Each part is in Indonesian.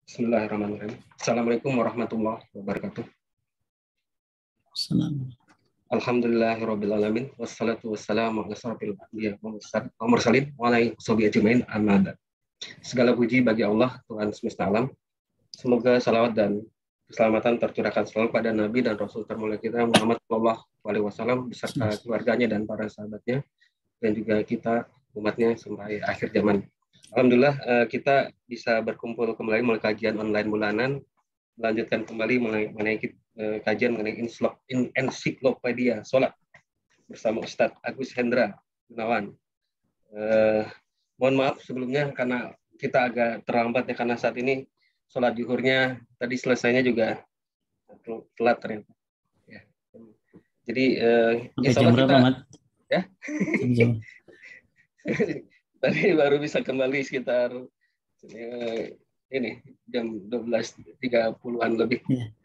Bismillahirrahmanirrahim. Assalamualaikum warahmatullahi wabarakatuh. Salam. Alhamdulillahirabbil alamin wassalatu wassalamu ala asyrofil anbiya wal mursalin wa ala alihi ajmain amma ba'd. Segala puji bagi Allah Tuhan semesta alam. Semoga salawat dan keselamatan tercurahkan selalu pada Nabi dan Rasul termulia kita Muhammad sallallahu alaihi wasallam beserta keluarganya dan para sahabatnya dan juga kita umatnya sampai akhir zaman. Alhamdulillah kita bisa berkumpul kembali melalui kajian online bulanan, melanjutkan kembali mengenai kajian mengenai ensiklopedia sholat bersama Ustadz Agus Hendra Gunawan. Mohon maaf sebelumnya karena kita agak terlambat ya, karena saat ini sholat zuhurnya tadi selesainya juga telat ternyata. Ya. Jadi jam berapa, Mat? Ya. Tadi baru bisa kembali sekitar ini jam 12.30-an lebih. Ya.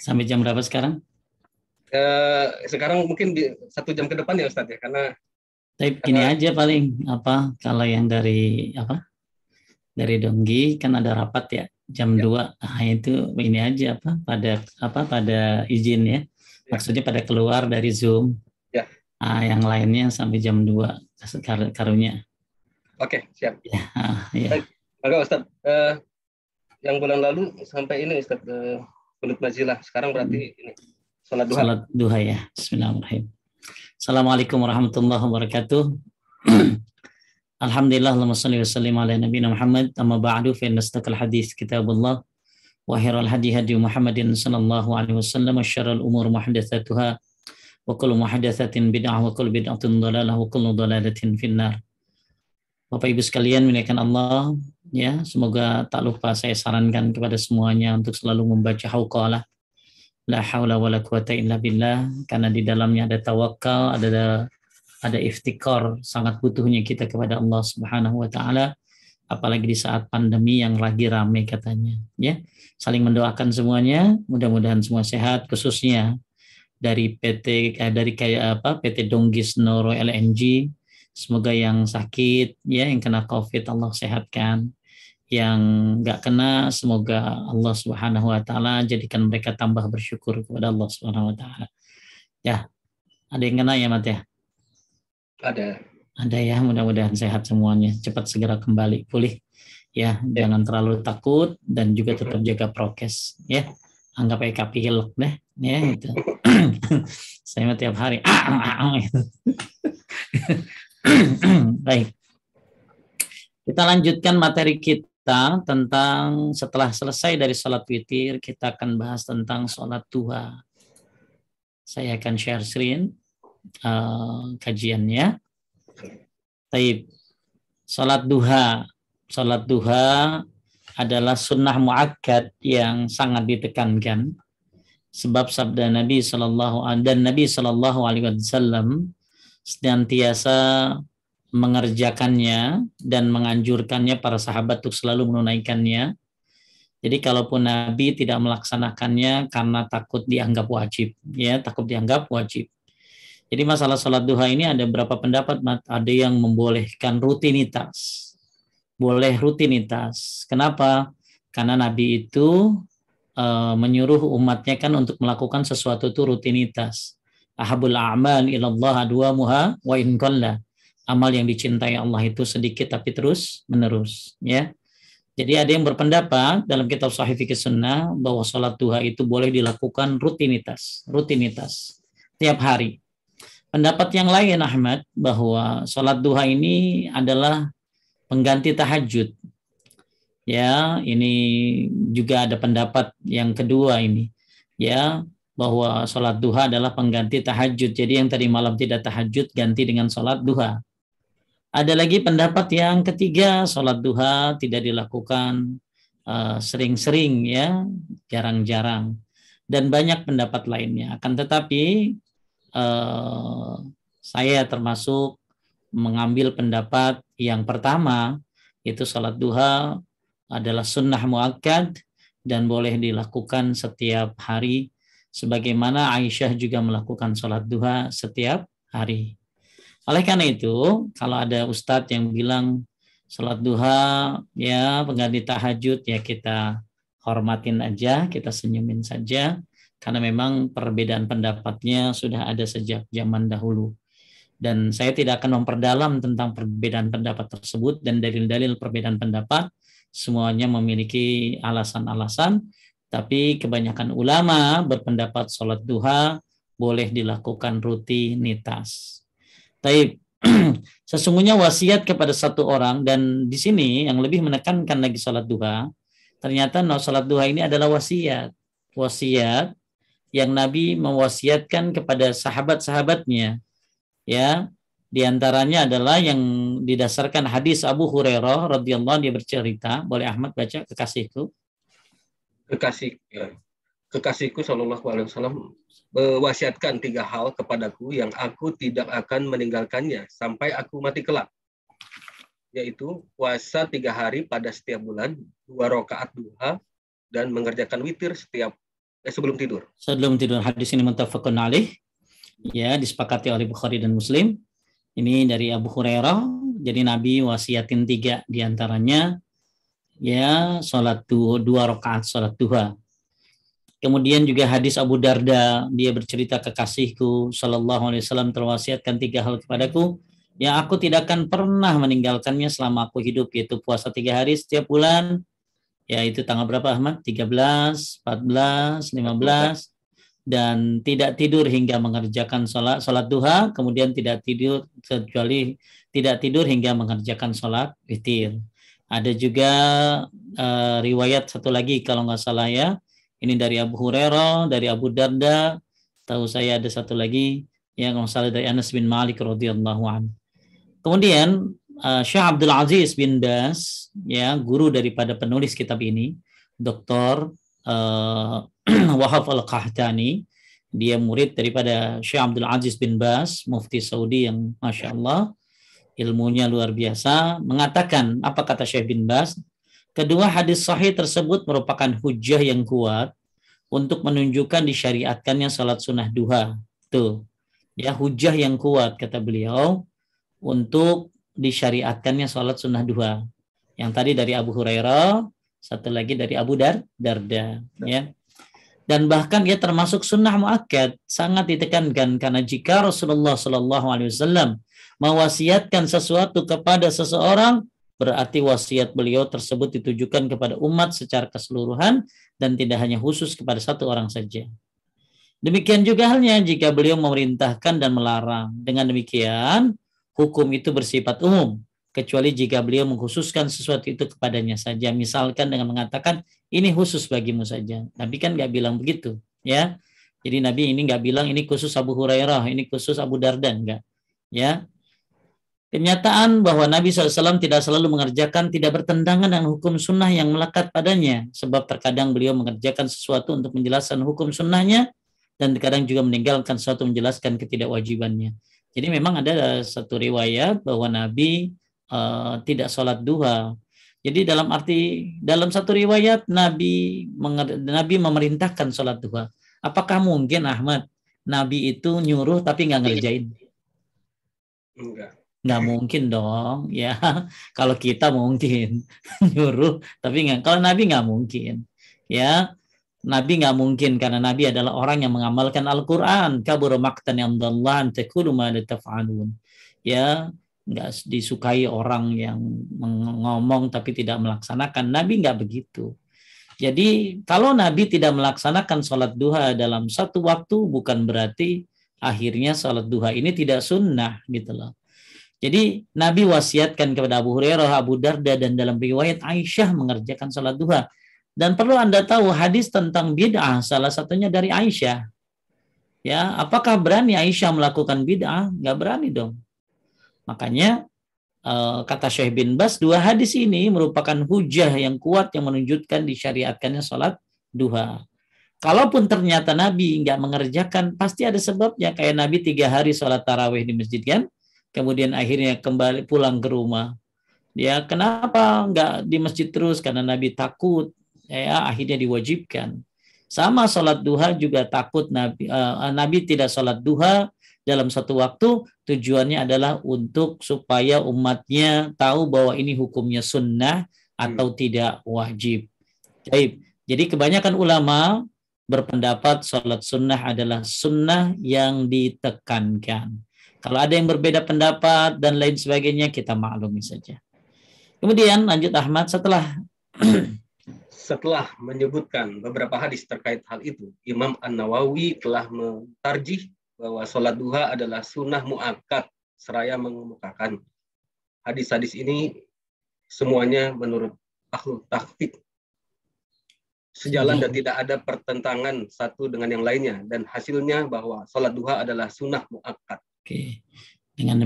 Sampai jam berapa sekarang? Sekarang mungkin 1 jam ke depan ya Ustadz ya, karena ini aja paling kalau yang dari dari Donggi kan ada rapat ya jam 2. Nah, itu ini aja pada izin ya. Maksudnya pada keluar dari Zoom. Ya. Nah, yang lainnya sampai jam 2 karunya. Oke, siap. Ya, ya. Maka Ustadz, yang bulan lalu sampai ini Ustadz Kunut Nazilah. Sekarang berarti ini salat duha. Salat duha ya. Bismillahirrahmanirrahim. Assalamualaikum warahmatullahi wabarakatuh. Alhamdulillah, Allahumma shalli wa sallim ala nabiyina Muhammad. Amma ba'du, fa inna asdaqal hadits kitabullah wa khairal hadi hadi Muhammadin sallallahu alaihi wasallam wa syarrul umur muhdatsatuha wa kullu muhdatsatin bid'ah wa kullu bid'atin dhalalah wa kullu dhalalatin finnar. Bapak Ibu sekalian, muliakan Allah ya, semoga tak lupa saya sarankan kepada semuanya untuk selalu membaca hauqalah la haula wala quwata illa billah, karena di dalamnya ada tawakal, ada iftikar, sangat butuhnya kita kepada Allah Subhanahu wa taala, apalagi di saat pandemi yang lagi ramai katanya ya. Saling mendoakan semuanya, mudah-mudahan semua sehat, khususnya dari PT Donggi Snoro LNG. Semoga yang sakit ya, yang kena COVID Allah sehatkan, yang nggak kena semoga Allah Subhanahu wa taala jadikan mereka tambah bersyukur kepada Allah Subhanahu wa taala. Ya. Ada yang kena ya, Mat ya? Ada ya, mudah-mudahan sehat semuanya, cepat segera kembali pulih ya. Jangan terlalu takut dan juga tetap jaga prokes ya. Anggap aja pilek deh ya itu. Saya mah tiap hari Baik, kita lanjutkan materi kita tentang setelah selesai dari sholat witir, kita akan bahas tentang sholat duha. Saya akan share screen kajiannya. Baik, sholat duha adalah sunnah muakkad yang sangat ditekankan, sebab sabda Nabi Sallallahu Alaihi Wasallam senantiasa mengerjakannya dan menganjurkannya para sahabat untuk selalu menunaikannya. Jadi kalaupun Nabi tidak melaksanakannya karena takut dianggap wajib, ya, takut dianggap wajib. Jadi masalah sholat duha ini ada beberapa pendapat, ada yang membolehkan rutinitas. Boleh rutinitas. Kenapa? Karena Nabi itu menyuruh umatnya kan untuk melakukan sesuatu itu rutinitas. Ahabul a'mal ilallah adwamuha wa in qalla. Amal yang dicintai Allah itu sedikit tapi terus menerus ya. Jadi ada yang berpendapat dalam kitab Sahih Fikih Sunnah bahwa sholat duha itu boleh dilakukan rutinitas tiap hari. Pendapat yang lain Ahmad bahwa sholat duha ini adalah pengganti tahajud. Ya, ini juga ada pendapat yang kedua ini ya, bahwa sholat duha adalah pengganti tahajud. Jadi yang tadi malam tidak tahajud ganti dengan sholat duha. Ada lagi pendapat yang ketiga, sholat duha tidak dilakukan sering-sering ya, jarang-jarang. Dan banyak pendapat lainnya. Akan tetapi saya termasuk mengambil pendapat yang pertama, yaitu sholat duha adalah sunnah muakkad dan boleh dilakukan setiap hari, sebagaimana Aisyah juga melakukan sholat duha setiap hari. Oleh karena itu, kalau ada ustadz yang bilang sholat duha ya pengganti tahajud, ya kita hormatin aja, kita senyumin saja, karena memang perbedaan pendapatnya sudah ada sejak zaman dahulu. Dan saya tidak akan memperdalam tentang perbedaan pendapat tersebut, dan dalil-dalil perbedaan pendapat semuanya memiliki alasan-alasan, tapi kebanyakan ulama berpendapat sholat duha boleh dilakukan rutinitas. Taib. Sesungguhnya wasiat kepada satu orang, dan di sini yang lebih menekankan lagi sholat duha, ternyata sholat duha ini adalah wasiat. Wasiat yang Nabi mewasiatkan kepada sahabat-sahabatnya. Ya, di antaranya adalah yang didasarkan hadis Abu Hurairah radhiyallahu anhu, dia bercerita, boleh Ahmad baca, kekasihku. Kekasihku Shallallahu Alaihi Wasallam mewasiatkan 3 hal kepadaku yang aku tidak akan meninggalkannya sampai aku mati kelak, yaitu puasa 3 hari pada setiap bulan, 2 rakaat duha, dan mengerjakan witir sebelum tidur. Sebelum tidur. Hadis ini muttafaqun alaih, ya, disepakati oleh Bukhari dan Muslim. Ini dari Abu Hurairah. Jadi Nabi wasiatin 3 diantaranya, ya, sholat 2 rakaat sholat duha. Kemudian juga hadis Abu Darda, dia bercerita, kekasihku Shallallahu Alaihi Wasallam terwasiatkan 3 hal kepadaku yang aku tidak akan pernah meninggalkannya selama aku hidup, yaitu puasa 3 hari setiap bulan, yaitu tanggal berapa Ahmad? 13, 14, 15, dan tidak tidur hingga mengerjakan sholat duha, kemudian tidak tidur hingga mengerjakan sholat witir. Ada juga riwayat satu lagi kalau nggak salah, ya, ini dari Abu Hurairah, dari Abu Darda, tahu saya ada satu lagi yang nggak salah dari Anas bin Malik radhiyallahu anhu. Kemudian Syekh Abdul Aziz bin Baz, ya, guru daripada penulis kitab ini, Dr. Wahab Al-Qahtani, dia murid daripada Syekh Abdul Aziz bin Baz, mufti Saudi yang Masya Allah ilmunya luar biasa, mengatakan, apa kata Syekh bin Baz? Kedua hadis sahih tersebut merupakan hujjah yang kuat untuk menunjukkan disyariatkannya salat sunnah duha. Tuh, ya, hujjah yang kuat kata beliau untuk disyariatkannya salat sunnah duha. Yang tadi dari Abu Hurairah, satu lagi dari Abu Darda, ya. Dan bahkan ia termasuk sunnah muakkad, sangat ditekankan, karena jika Rasulullah SAW mewasiatkan sesuatu kepada seseorang, berarti wasiat beliau tersebut ditujukan kepada umat secara keseluruhan dan tidak hanya khusus kepada satu orang saja. Demikian juga halnya jika beliau memerintahkan dan melarang. Dengan demikian, hukum itu bersifat umum, kecuali jika beliau mengkhususkan sesuatu itu kepadanya saja. Misalkan dengan mengatakan, ini khusus bagimu saja. Nabi kan nggak bilang begitu, ya. Jadi Nabi ini nggak bilang ini khusus Abu Hurairah, ini khusus Abu Darda, enggak, ya. Kenyataan bahwa Nabi SAW tidak selalu mengerjakan tidak bertentangan dengan hukum sunnah yang melekat padanya, sebab terkadang beliau mengerjakan sesuatu untuk menjelaskan hukum sunnahnya, dan terkadang juga meninggalkan sesuatu menjelaskan ketidakwajibannya. Jadi memang ada satu riwayat bahwa Nabi tidak sholat duha. Jadi dalam satu riwayat Nabi memerintahkan sholat duha. Apakah mungkin Ahmad Nabi itu nyuruh tapi nggak ngerjain? Enggak. Nggak mungkin dong, ya. Kalau kita mungkin nyuruh, tapi nggak. Kalau Nabi nggak mungkin, ya. Nabi nggak mungkin, karena Nabi adalah orang yang mengamalkan Al-Quran. Kabura maqtan indallah an taqulu ma la taf'alun. Ya, nggak disukai orang yang ngomong tapi tidak melaksanakan. Nabi nggak begitu. Jadi kalau Nabi tidak melaksanakan sholat duha dalam satu waktu, bukan berarti akhirnya sholat duha ini tidak sunnah, gitu loh. Jadi Nabi wasiatkan kepada Abu Hurairah, Abu Darda, dan dalam riwayat Aisyah mengerjakan salat duha. Dan perlu Anda tahu hadis tentang bid'ah salah satunya dari Aisyah. Ya, apakah berani Aisyah melakukan bid'ah? Nggak berani dong. Makanya kata Syekh bin Baz, 2 hadis ini merupakan hujah yang kuat yang menunjukkan disyariatkannya salat duha. Kalaupun ternyata Nabi nggak mengerjakan, pasti ada sebabnya. Kayak Nabi 3 hari sholat tarawih di masjid, kan? Kemudian akhirnya kembali pulang ke rumah. Ya, kenapa nggak di masjid terus? Karena Nabi takut. Ya, akhirnya diwajibkan. Sama sholat duha juga takut Nabi tidak sholat duha dalam satu waktu. Tujuannya adalah untuk supaya umatnya tahu bahwa ini hukumnya sunnah atau tidak wajib. Baik. Jadi kebanyakan ulama berpendapat sholat sunnah adalah sunnah yang ditekankan. Kalau ada yang berbeda pendapat dan lain sebagainya, kita maklumi saja. Kemudian lanjut Ahmad, setelah Setelah menyebutkan beberapa hadis terkait hal itu, Imam An-Nawawi telah mentarjih bahwa sholat duha adalah sunnah muakkad, seraya mengemukakan hadis-hadis ini semuanya menurut ahlu tahqiq sejalan dan tidak ada pertentangan satu dengan yang lainnya, dan hasilnya bahwa sholat duha adalah sunnah muakkad. Oke. Dengan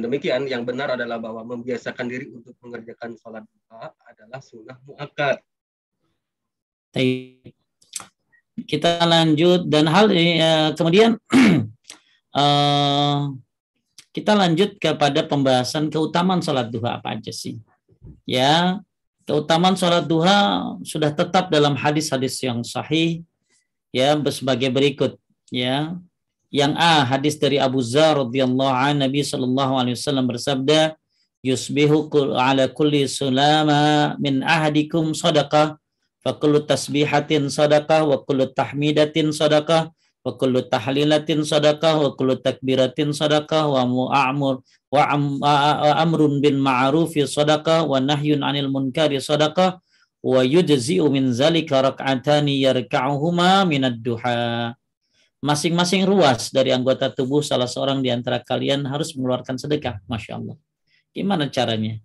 demikian yang benar adalah bahwa membiasakan diri untuk mengerjakan sholat duha adalah sunnah muakkad. Kita lanjut dan kemudian kita lanjut kepada pembahasan keutamaan sholat duha apa aja sih? Ya, keutamaan sholat duha sudah tetap dalam hadis-hadis yang sahih, ya, sebagai berikut, ya. Yang hadis dari Abu Dzar radhiyallahu anhu, Nabi sallallahu alaihi wasallam bersabda, yusbihu ala kulli sulama min ahadikum shadaqah, fa kullu tasbihatin shadaqah, wa kullu tahmidatin shadaqah, wa kullu tahlilatin shadaqah, wa kullu takbiratin shadaqah, wa amrun bil ma'rufi shadaqah, wa nahyun 'anil munkari shadaqah, wa yujzi'u min zalika rak'atani yarka'uhuma minad duha. Masing-masing ruas dari anggota tubuh salah seorang di antara kalian harus mengeluarkan sedekah. Masya Allah. Gimana caranya?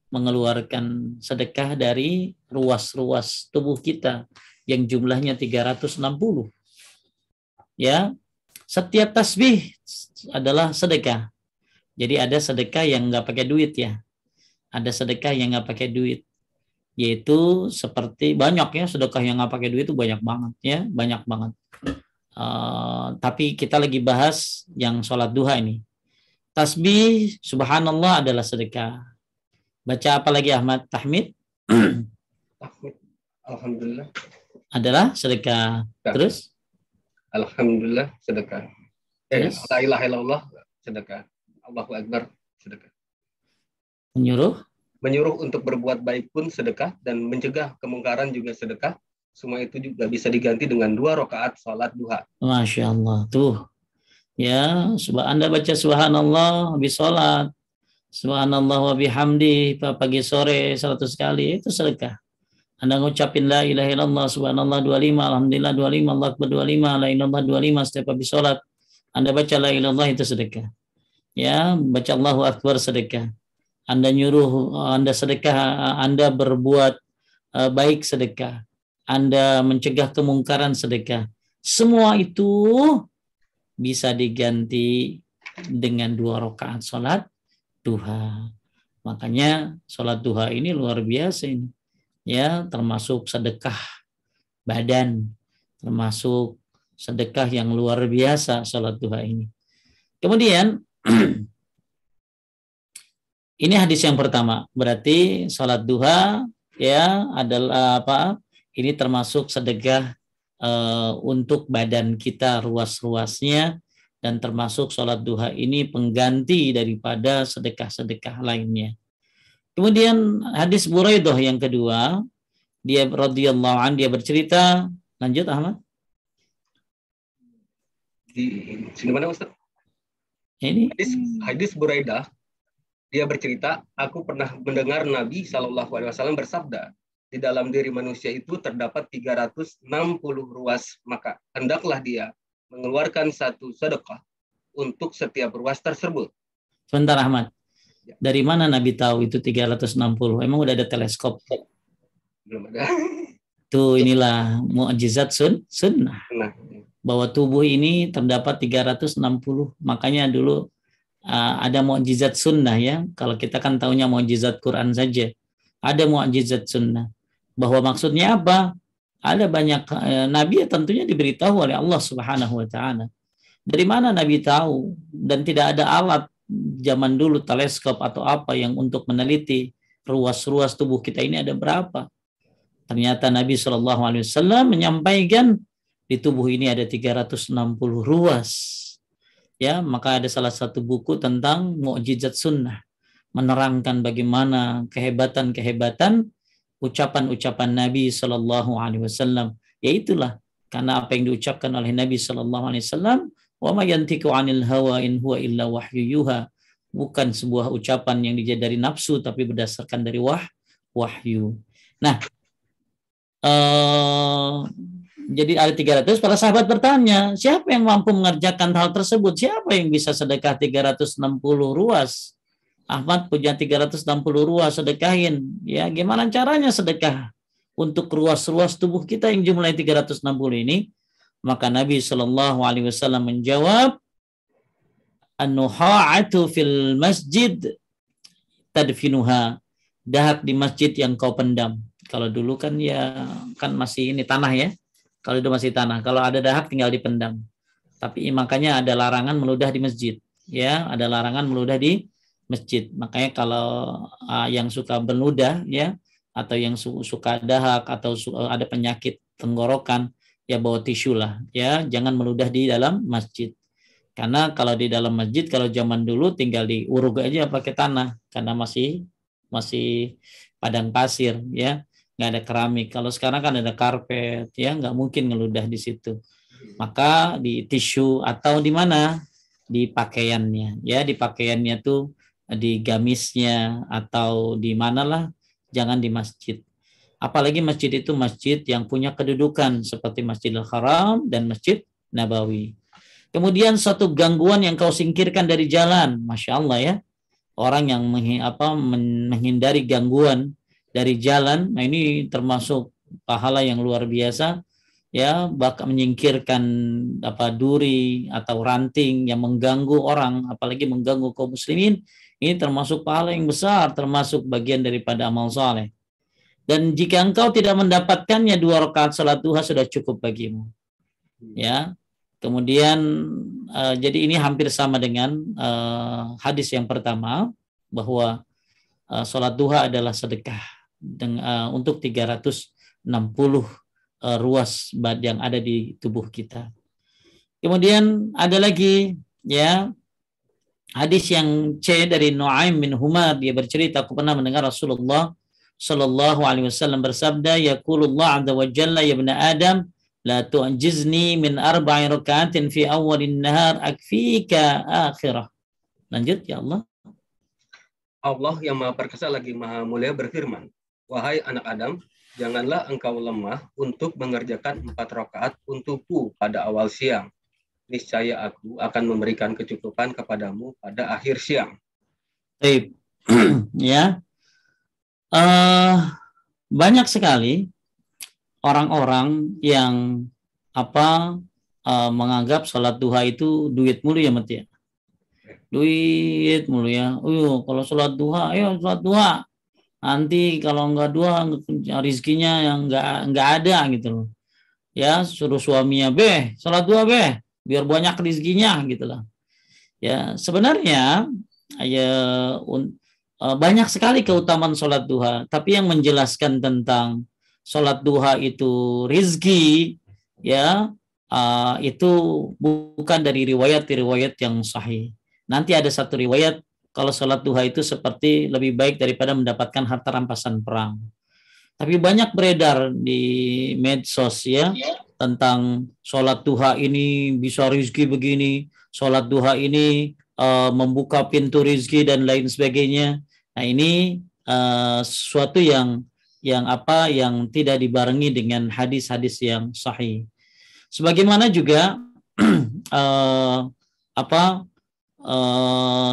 Mengeluarkan sedekah dari ruas-ruas tubuh kita yang jumlahnya 360. Ya, setiap tasbih adalah sedekah. Jadi ada sedekah yang nggak pakai duit ya. Ada sedekah yang nggak pakai duit. Yaitu seperti banyak ya, sedekah yang nggak pakai duit itu banyak banget ya, banyak banget. Tapi kita lagi bahas yang sholat duha ini. Tasbih subhanallah adalah sedekah. Baca apa lagi Ahmad? Tahmid? Alhamdulillah adalah sedekah. Terus? Alhamdulillah sedekah. La ilaha illallah sedekah. Allahu Akbar sedekah. Menyuruh untuk berbuat baik pun sedekah, dan mencegah kemungkaran juga sedekah. Semua itu juga bisa diganti dengan 2 rakaat sholat duha. Masya Allah. Tuh. Ya, Anda baca subhanallah habis sholat. Subhanallah wa bihamdi pagi sore 100 kali. Itu sedekah. Anda ngucapin la ilaha illallah subhanallah 25, alhamdulillah 25, Allah akbar 25, la ilallah 25 setiap habis sholat. Anda baca la ilallah itu sedekah. Ya, baca Allahu akbar sedekah. Anda nyuruh, Anda sedekah, Anda berbuat baik sedekah. Anda mencegah kemungkaran sedekah. Semua itu bisa diganti dengan 2 rakaat sholat duha. Makanya sholat duha ini luar biasa ini. Ya, termasuk sedekah badan, termasuk sedekah yang luar biasa sholat duha ini. Kemudian ini hadis yang pertama. Berarti sholat duha ya adalah apa? Ini termasuk sedekah untuk badan kita ruas-ruasnya, dan termasuk sholat duha ini pengganti daripada sedekah-sedekah lainnya. Kemudian hadis Buraidah yang kedua, dia radhiyallahu anhu, dia bercerita, lanjut Ahmad. Di sini mana Ustaz? Ini hadis Buraidah, dia bercerita, aku pernah mendengar Nabi SAW bersabda, di dalam diri manusia itu terdapat 360 ruas, maka hendaklah dia mengeluarkan 1 sedekah untuk setiap ruas tersebut. Sebentar Ahmad, dari mana Nabi tahu itu 360? Emang udah ada teleskop? Belum ada. Tuh inilah mukjizat sunnah. Bahwa tubuh ini terdapat 360. Makanya dulu ada mukjizat sunnah ya. Kalau kita kan taunya mukjizat Quran saja. Ada mukjizat sunnah. Bahwa maksudnya apa? Ada banyak nabi ya, tentunya diberitahu oleh Allah Subhanahu wa taala. Dari mana Nabi tahu? Dan tidak ada alat zaman dulu, teleskop atau apa yang untuk meneliti ruas-ruas tubuh kita ini ada berapa. Ternyata Nabi SAW menyampaikan di tubuh ini ada 360 ruas. Ya, maka ada salah satu buku tentang mukjizat sunnah, menerangkan bagaimana kehebatan-kehebatan ucapan-ucapan Nabi Shallallahu Alaihi Wasallam. Yaitulah karena apa yang diucapkan oleh Nabi Shallallahu Alaihi Wasallam, wa ma yantiqu 'anil hawa in huwa illa wahyu yuha, bukan sebuah ucapan yang dijadi dari nafsu tapi berdasarkan dari wahyu. Nah, jadi ada 300. Para sahabat bertanya, siapa yang mampu mengerjakan hal tersebut? Siapa yang bisa sedekah 360 ruas? Ahmad punya 360 ruas, sedekahin. Ya, gimana caranya sedekah untuk ruas-ruas tubuh kita yang jumlahnya 360 ini? Maka Nabi Shallallahu Alaihi Wasallam menjawab, an-nuha'atu fil masjid tadfinuha, dahak di masjid yang kau pendam. Kalau dulu kan ya kan masih ini tanah ya. Kalau itu masih tanah, kalau ada dahak tinggal dipendam. Tapi makanya ada larangan meludah di masjid. Ya, ada larangan meludah di masjid. Makanya kalau yang suka berludah ya, atau yang suka dahak atau ada penyakit tenggorokan, ya bawa tisu lah. Ya, jangan meludah di dalam masjid. Karena kalau di dalam masjid, kalau zaman dulu tinggal diuruk aja pakai tanah, karena masih padang pasir ya, nggak ada keramik. Kalau sekarang kan ada karpet ya, nggak mungkin ngeludah di situ. Maka di tisu atau di mana, di pakaiannya ya, di pakaiannya tuh, di gamisnya atau di manalah, jangan di masjid. Apalagi masjid itu masjid yang punya kedudukan seperti Masjidil Haram dan Masjid Nabawi. Kemudian satu gangguan yang kau singkirkan dari jalan, Masya Allah ya, orang yang menghindari gangguan dari jalan, nah ini termasuk pahala yang luar biasa ya, bahkan menyingkirkan duri atau ranting yang mengganggu orang, apalagi mengganggu kaum muslimin, ini termasuk pahala yang besar, termasuk bagian daripada amal saleh. Dan jika engkau tidak mendapatkannya, 2 rakaat salat duha sudah cukup bagimu ya. Kemudian jadi ini hampir sama dengan hadis yang pertama, bahwa salat duha adalah sedekah untuk 360 ruas yang ada di tubuh kita. Kemudian ada lagi ya hadis yang C dari Nu'aim bin Humar, dia bercerita, aku pernah mendengar Rasulullah Shallallahu Alaihi Wasallam bersabda, yaqulullah azza wa jalla, ya ibna Adam, la tu'jizni min 4 rakaatin fi awwalin nahar akfika akhirah. Lanjut ya Allah. Allah yang Maha Perkasa lagi Maha Mulia berfirman, wahai anak Adam, janganlah engkau lemah untuk mengerjakan 4 rakaat untukku pada awal siang. Niscaya aku akan memberikan kecukupan kepadamu pada akhir siang. Baik. Ya. Banyak sekali orang-orang yang menganggap sholat duha itu duit mulu ya, Mat ya. Duit mulu ya. Kalau sholat duha, ayo sholat duha. Nanti kalau enggak duha, rizkinya yang enggak ada gitu loh. Ya, suruh suaminya, sholat duha biar banyak rizkinya gitu loh. Ya, sebenarnya banyak sekali keutamaan sholat duha, tapi yang menjelaskan tentang sholat duha itu rizki ya, itu bukan dari riwayat yang sahih. Nanti ada satu riwayat kalau sholat duha itu seperti lebih baik daripada mendapatkan harta rampasan perang. Tapi banyak beredar di medsos ya tentang sholat duha ini bisa rizki begini, sholat duha ini membuka pintu rizki dan lain sebagainya. Nah ini sesuatu yang tidak dibarengi dengan hadis-hadis yang sahih. Sebagaimana juga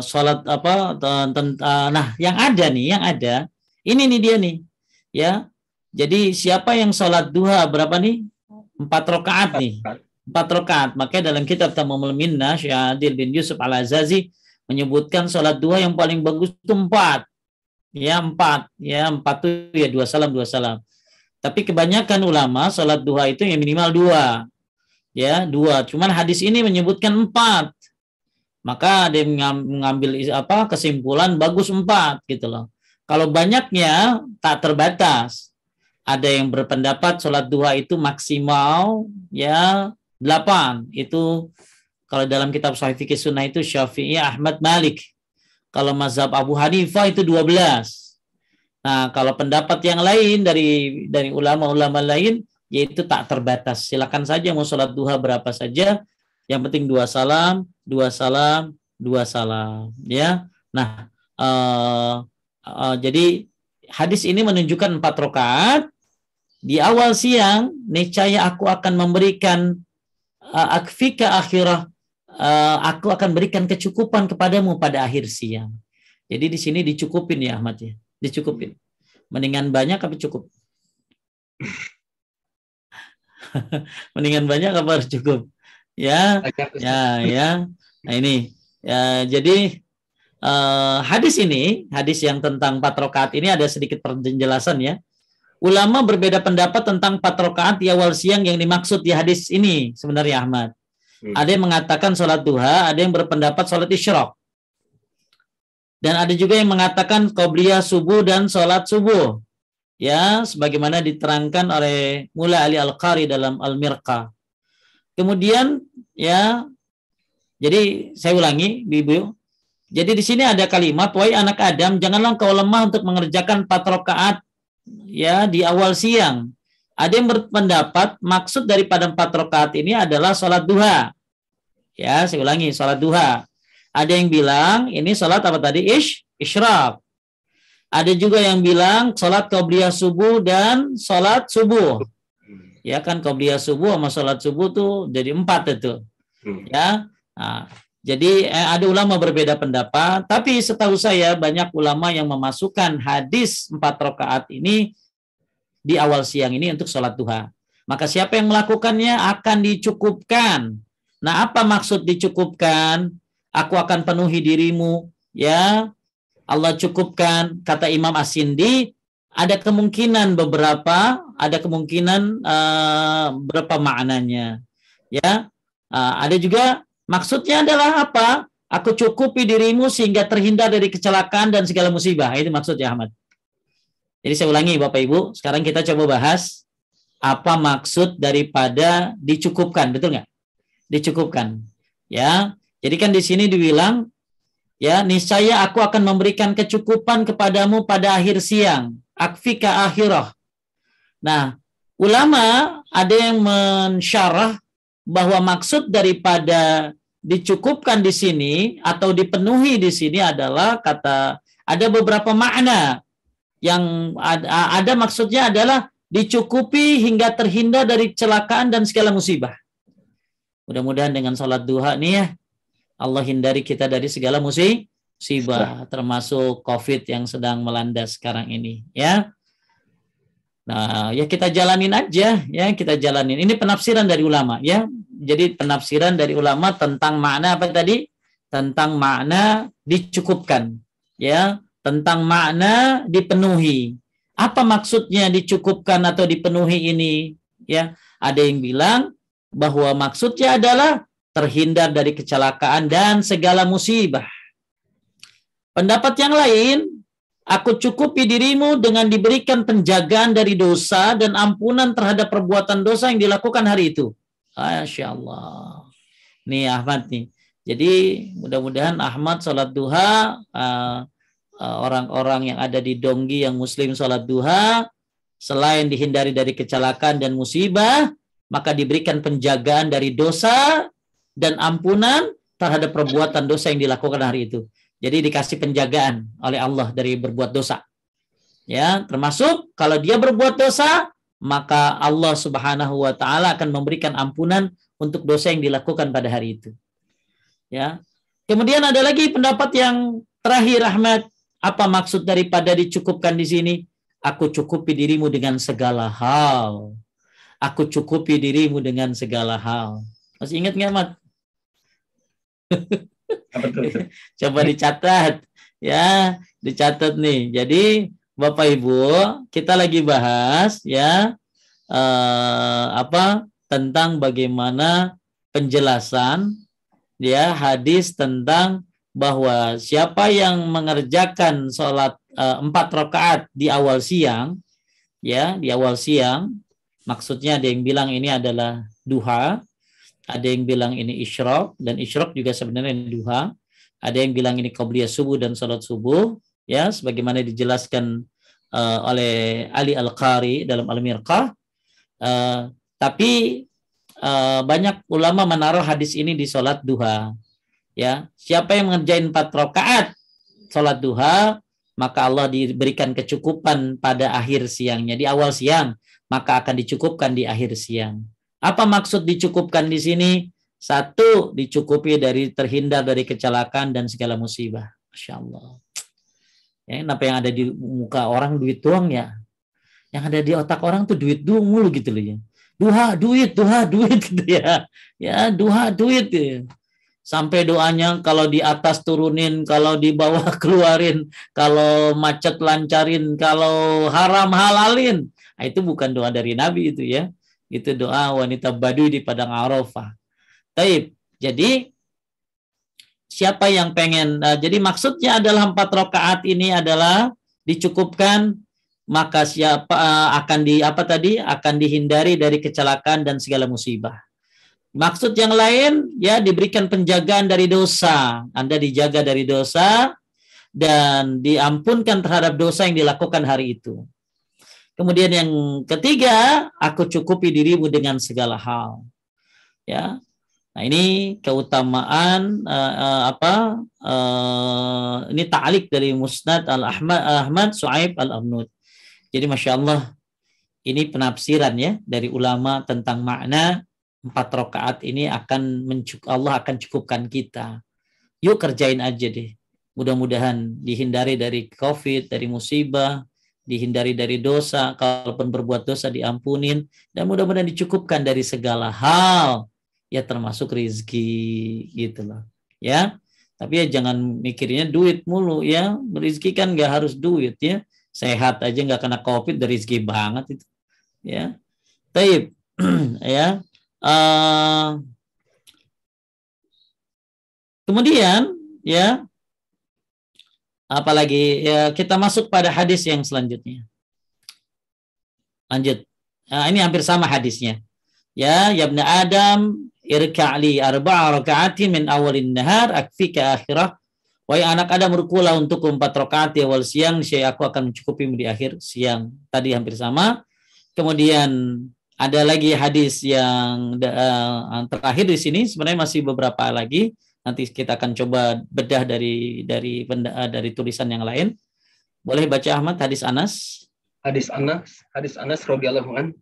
sholat yang ada ini nih dia nih ya. Jadi siapa yang sholat duha berapa nih? 4 rakaat nih. 4 rakaat. Maka dalam kitab Tamamul Minnah, Syekh Adil bin Yusuf Al-Azazi menyebutkan sholat duha yang paling bagus itu 4. Ya 4 itu ya 2 salam. Tapi kebanyakan ulama sholat duha itu yang minimal 2. Ya 2. Cuman hadis ini menyebutkan 4. Maka dia mengambil kesimpulan bagus 4 gitu loh. Kalau banyaknya tak terbatas. Ada yang berpendapat sholat duha itu maksimal ya 8. Itu kalau dalam kitab Sahih Fikih Sunnah itu Syafi'i, Ahmad, Malik. Kalau mazhab Abu Hanifah itu 12. Nah, kalau pendapat yang lain dari ulama-ulama lain, yaitu tak terbatas. Silakan saja mau sholat duha berapa saja, yang penting 2 salam, 2 salam, 2 salam. Ya, nah, jadi hadis ini menunjukkan 4 rakaat di awal siang. Niscaya aku akan memberikan akfika akhirah, aku akan berikan kecukupan kepadamu pada akhir siang. Jadi di sini dicukupin ya Ahmad ya. Dicukupin. Mendingan banyak apa cukup? Mendingan banyak apa harus cukup? Ya, ya. Nah ini, ya, jadi hadis yang tentang 4 rakaat ini ada sedikit penjelasan ya. Ulama berbeda pendapat tentang 4 rakaat di awal siang yang dimaksud di hadis ini sebenarnya Ahmad. Ada yang mengatakan sholat duha, ada yang berpendapat sholat isyraq. Dan ada juga yang mengatakan qobliyah subuh dan sholat subuh. Ya, sebagaimana diterangkan oleh Mula Ali Al-Qari dalam Al-Mirqa. Kemudian, ya, jadi saya ulangi, Ibu. Jadi di sini ada kalimat, wahai anak Adam, janganlah kau lemah untuk mengerjakan 4 rakaat ya di awal siang. Ada yang berpendapat maksud daripada 4 rakaat ini adalah sholat duha. Ya, saya ulangi, sholat duha. Ada yang bilang ini sholat apa tadi? Isyraq. Ada juga yang bilang sholat qobliyah subuh dan sholat subuh. Ya kan, qobliyah subuh sama sholat subuh tuh jadi 4 itu. Ya. Nah, jadi ada ulama berbeda pendapat, tapi setahu saya banyak ulama yang memasukkan hadis 4 rakaat ini di awal siang ini untuk sholat duha. Maka siapa yang melakukannya akan dicukupkan. Nah, apa maksud dicukupkan? Aku akan penuhi dirimu, ya. Allah cukupkan, kata Imam As-Sindi, ada kemungkinan berapa maknanya. Ya. Ada juga maksudnya adalah apa? Aku cukupi dirimu sehingga terhindar dari kecelakaan dan segala musibah. Itu maksudnya Ahmad. Jadi saya ulangi Bapak Ibu, sekarang kita coba bahas apa maksud daripada dicukupkan, betul nggak? Dicukupkan. Ya. Jadi kan di sini dibilang, ya, niscaya aku akan memberikan kecukupan kepadamu pada akhir siang. Akfika akhirah. Nah, ulama ada yang mensyarah bahwa maksud daripada dicukupkan di sini atau dipenuhi di sini adalah ada beberapa makna yang ada maksudnya adalah dicukupi hingga terhindar dari kecelakaan dan segala musibah. Mudah-mudahan dengan sholat duha nih ya, Allah hindari kita dari segala musibah, termasuk COVID yang sedang melanda sekarang ini, ya. Nah, ya kita jalanin aja, ya kita jalanin. Ini penafsiran dari ulama, ya. Jadi penafsiran dari ulama tentang makna apa tadi? Tentang makna dicukupkan, ya. Tentang makna dipenuhi. Apa maksudnya dicukupkan atau dipenuhi ini? Ya, ada yang bilang bahwa maksudnya adalah terhindar dari kecelakaan dan segala musibah. Pendapat yang lain, aku cukupi dirimu dengan diberikan penjagaan dari dosa dan ampunan terhadap perbuatan dosa yang dilakukan hari itu. Masya Allah. Nih Ahmad nih. Jadi mudah-mudahan Ahmad sholat duha, orang-orang yang ada di Donggi yang muslim sholat duha, selain dihindari dari kecelakaan dan musibah, maka diberikan penjagaan dari dosa dan ampunan terhadap perbuatan dosa yang dilakukan hari itu. Jadi dikasih penjagaan oleh Allah dari berbuat dosa. Ya, termasuk kalau dia berbuat dosa, maka Allah Subhanahu wa taala akan memberikan ampunan untuk dosa yang dilakukan pada hari itu. Ya. Kemudian ada lagi pendapat yang terakhir Ahmad, apa maksud daripada dicukupkan di sini? Aku cukupi dirimu dengan segala hal. Aku cukupi dirimu dengan segala hal. Masih ingat nggak, Ahmad? Betul. Coba dicatat, ya, dicatat nih. Jadi Bapak Ibu, kita lagi bahas ya tentang bagaimana penjelasan ya hadis tentang bahwa siapa yang mengerjakan sholat 4 rakaat di awal siang, ya di awal siang, maksudnya ada yang bilang ini adalah duha. Ada yang bilang ini isyraq, dan isyraq juga sebenarnya duha. Ada yang bilang ini qobliyah subuh dan salat subuh, ya, sebagaimana dijelaskan oleh Ali Al-Qari dalam Al-Mirqah. Tapi banyak ulama menaruh hadis ini di sholat duha. Ya, siapa yang mengerjain 4 rakaat sholat duha, maka Allah diberikan kecukupan pada akhir siangnya. Di awal siang, maka akan dicukupkan di akhir siang. Apa maksud dicukupkan di sini? Satu, dicukupi dari terhindar dari kecelakaan dan segala musibah. Masya Allah. Ya, kenapa yang ada di muka orang duit doang ya? Yang ada di otak orang tuh duit doang mulu gitu loh ya. Duha, duit gitu ya. Ya, duha, duit ya. Sampai doanya kalau di atas turunin, kalau di bawah keluarin, kalau macet lancarin, kalau haram halalin. Nah, itu bukan doa dari Nabi itu ya. Itu doa wanita Baduy di padang Arafah. Taib. Jadi siapa yang pengen, jadi maksudnya adalah 4 rakaat ini adalah dicukupkan, maka siapa akan dihindari dari kecelakaan dan segala musibah. Maksud yang lain, ya diberikan penjagaan dari dosa. Anda dijaga dari dosa dan diampunkan terhadap dosa yang dilakukan hari itu. Kemudian yang ketiga, aku cukupi dirimu dengan segala hal. Ya, nah ini keutamaan ini ta'liq dari Musnad Ahmad Su'aib Al-Arnud. Jadi Masya Allah, ini penafsiran ya dari ulama tentang makna 4 rakaat ini Allah akan cukupkan kita. Yuk kerjain aja deh. Mudah-mudahan dihindari dari COVID, dari musibah, dihindari dari dosa, kalaupun berbuat dosa diampunin, dan mudah-mudahan dicukupkan dari segala hal, ya termasuk rezeki gitu loh. Ya, tapi ya jangan mikirnya duit mulu ya. Rezeki kan nggak harus duit ya. Sehat aja nggak kena COVID dari rezeki banget itu. Ya, taib ya. Kemudian ya, apalagi ya, kita masuk pada hadis yang selanjutnya. Lanjut. Ini hampir sama hadisnya. Ya ibn Adam, irka'li 4 raka'atin min awalin nahar akfika akhirah. Wahai anak Adam, rukulah untuk 4 rakaat di awal siang, saya aku akan mencukupi di akhir siang. Tadi hampir sama. Kemudian ada lagi hadis yang terakhir di sini, sebenarnya masih beberapa lagi. Nanti kita akan coba bedah dari tulisan yang lain. Boleh baca Ahmad hadis Anas? Hadis Anas radhiyallahu anhu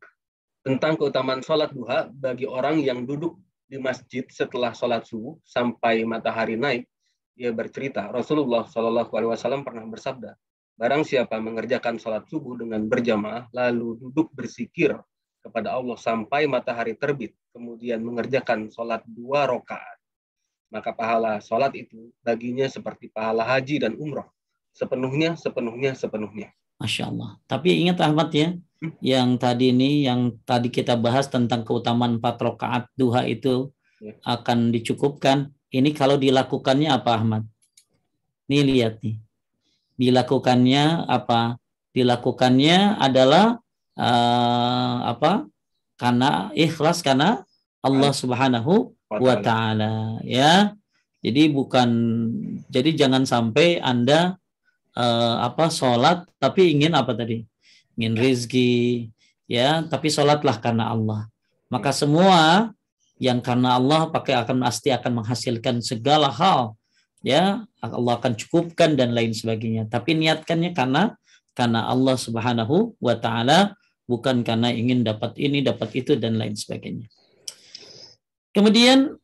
tentang keutamaan sholat duha bagi orang yang duduk di masjid setelah sholat subuh sampai matahari naik. Dia bercerita, Rasulullah Shallallahu Alaihi Wasallam pernah bersabda, barang siapa mengerjakan sholat subuh dengan berjamaah lalu duduk berzikir kepada Allah sampai matahari terbit, kemudian mengerjakan sholat 2 rakaat, maka pahala sholat itu baginya seperti pahala haji dan umroh, sepenuhnya. Masya Allah. Tapi ingat Ahmad ya, yang tadi kita bahas tentang keutamaan 4 rakaat duha itu akan dicukupkan. Ini kalau dilakukannya apa Ahmad? Nih lihat nih. Dilakukannya apa? Dilakukannya adalah karena ikhlas, karena Allah Subhanahu wa ta'ala ya. Jadi jangan sampai Anda sholat tapi ingin apa tadi? Ingin rizki ya, tapi sholatlah karena Allah. Maka semua yang karena Allah pasti akan menghasilkan segala hal ya, Allah akan cukupkan dan lain sebagainya. Tapi niatkannya karena Allah Subhanahu wa ta'ala, bukan karena ingin dapat ini, dapat itu dan lain sebagainya. Kemudian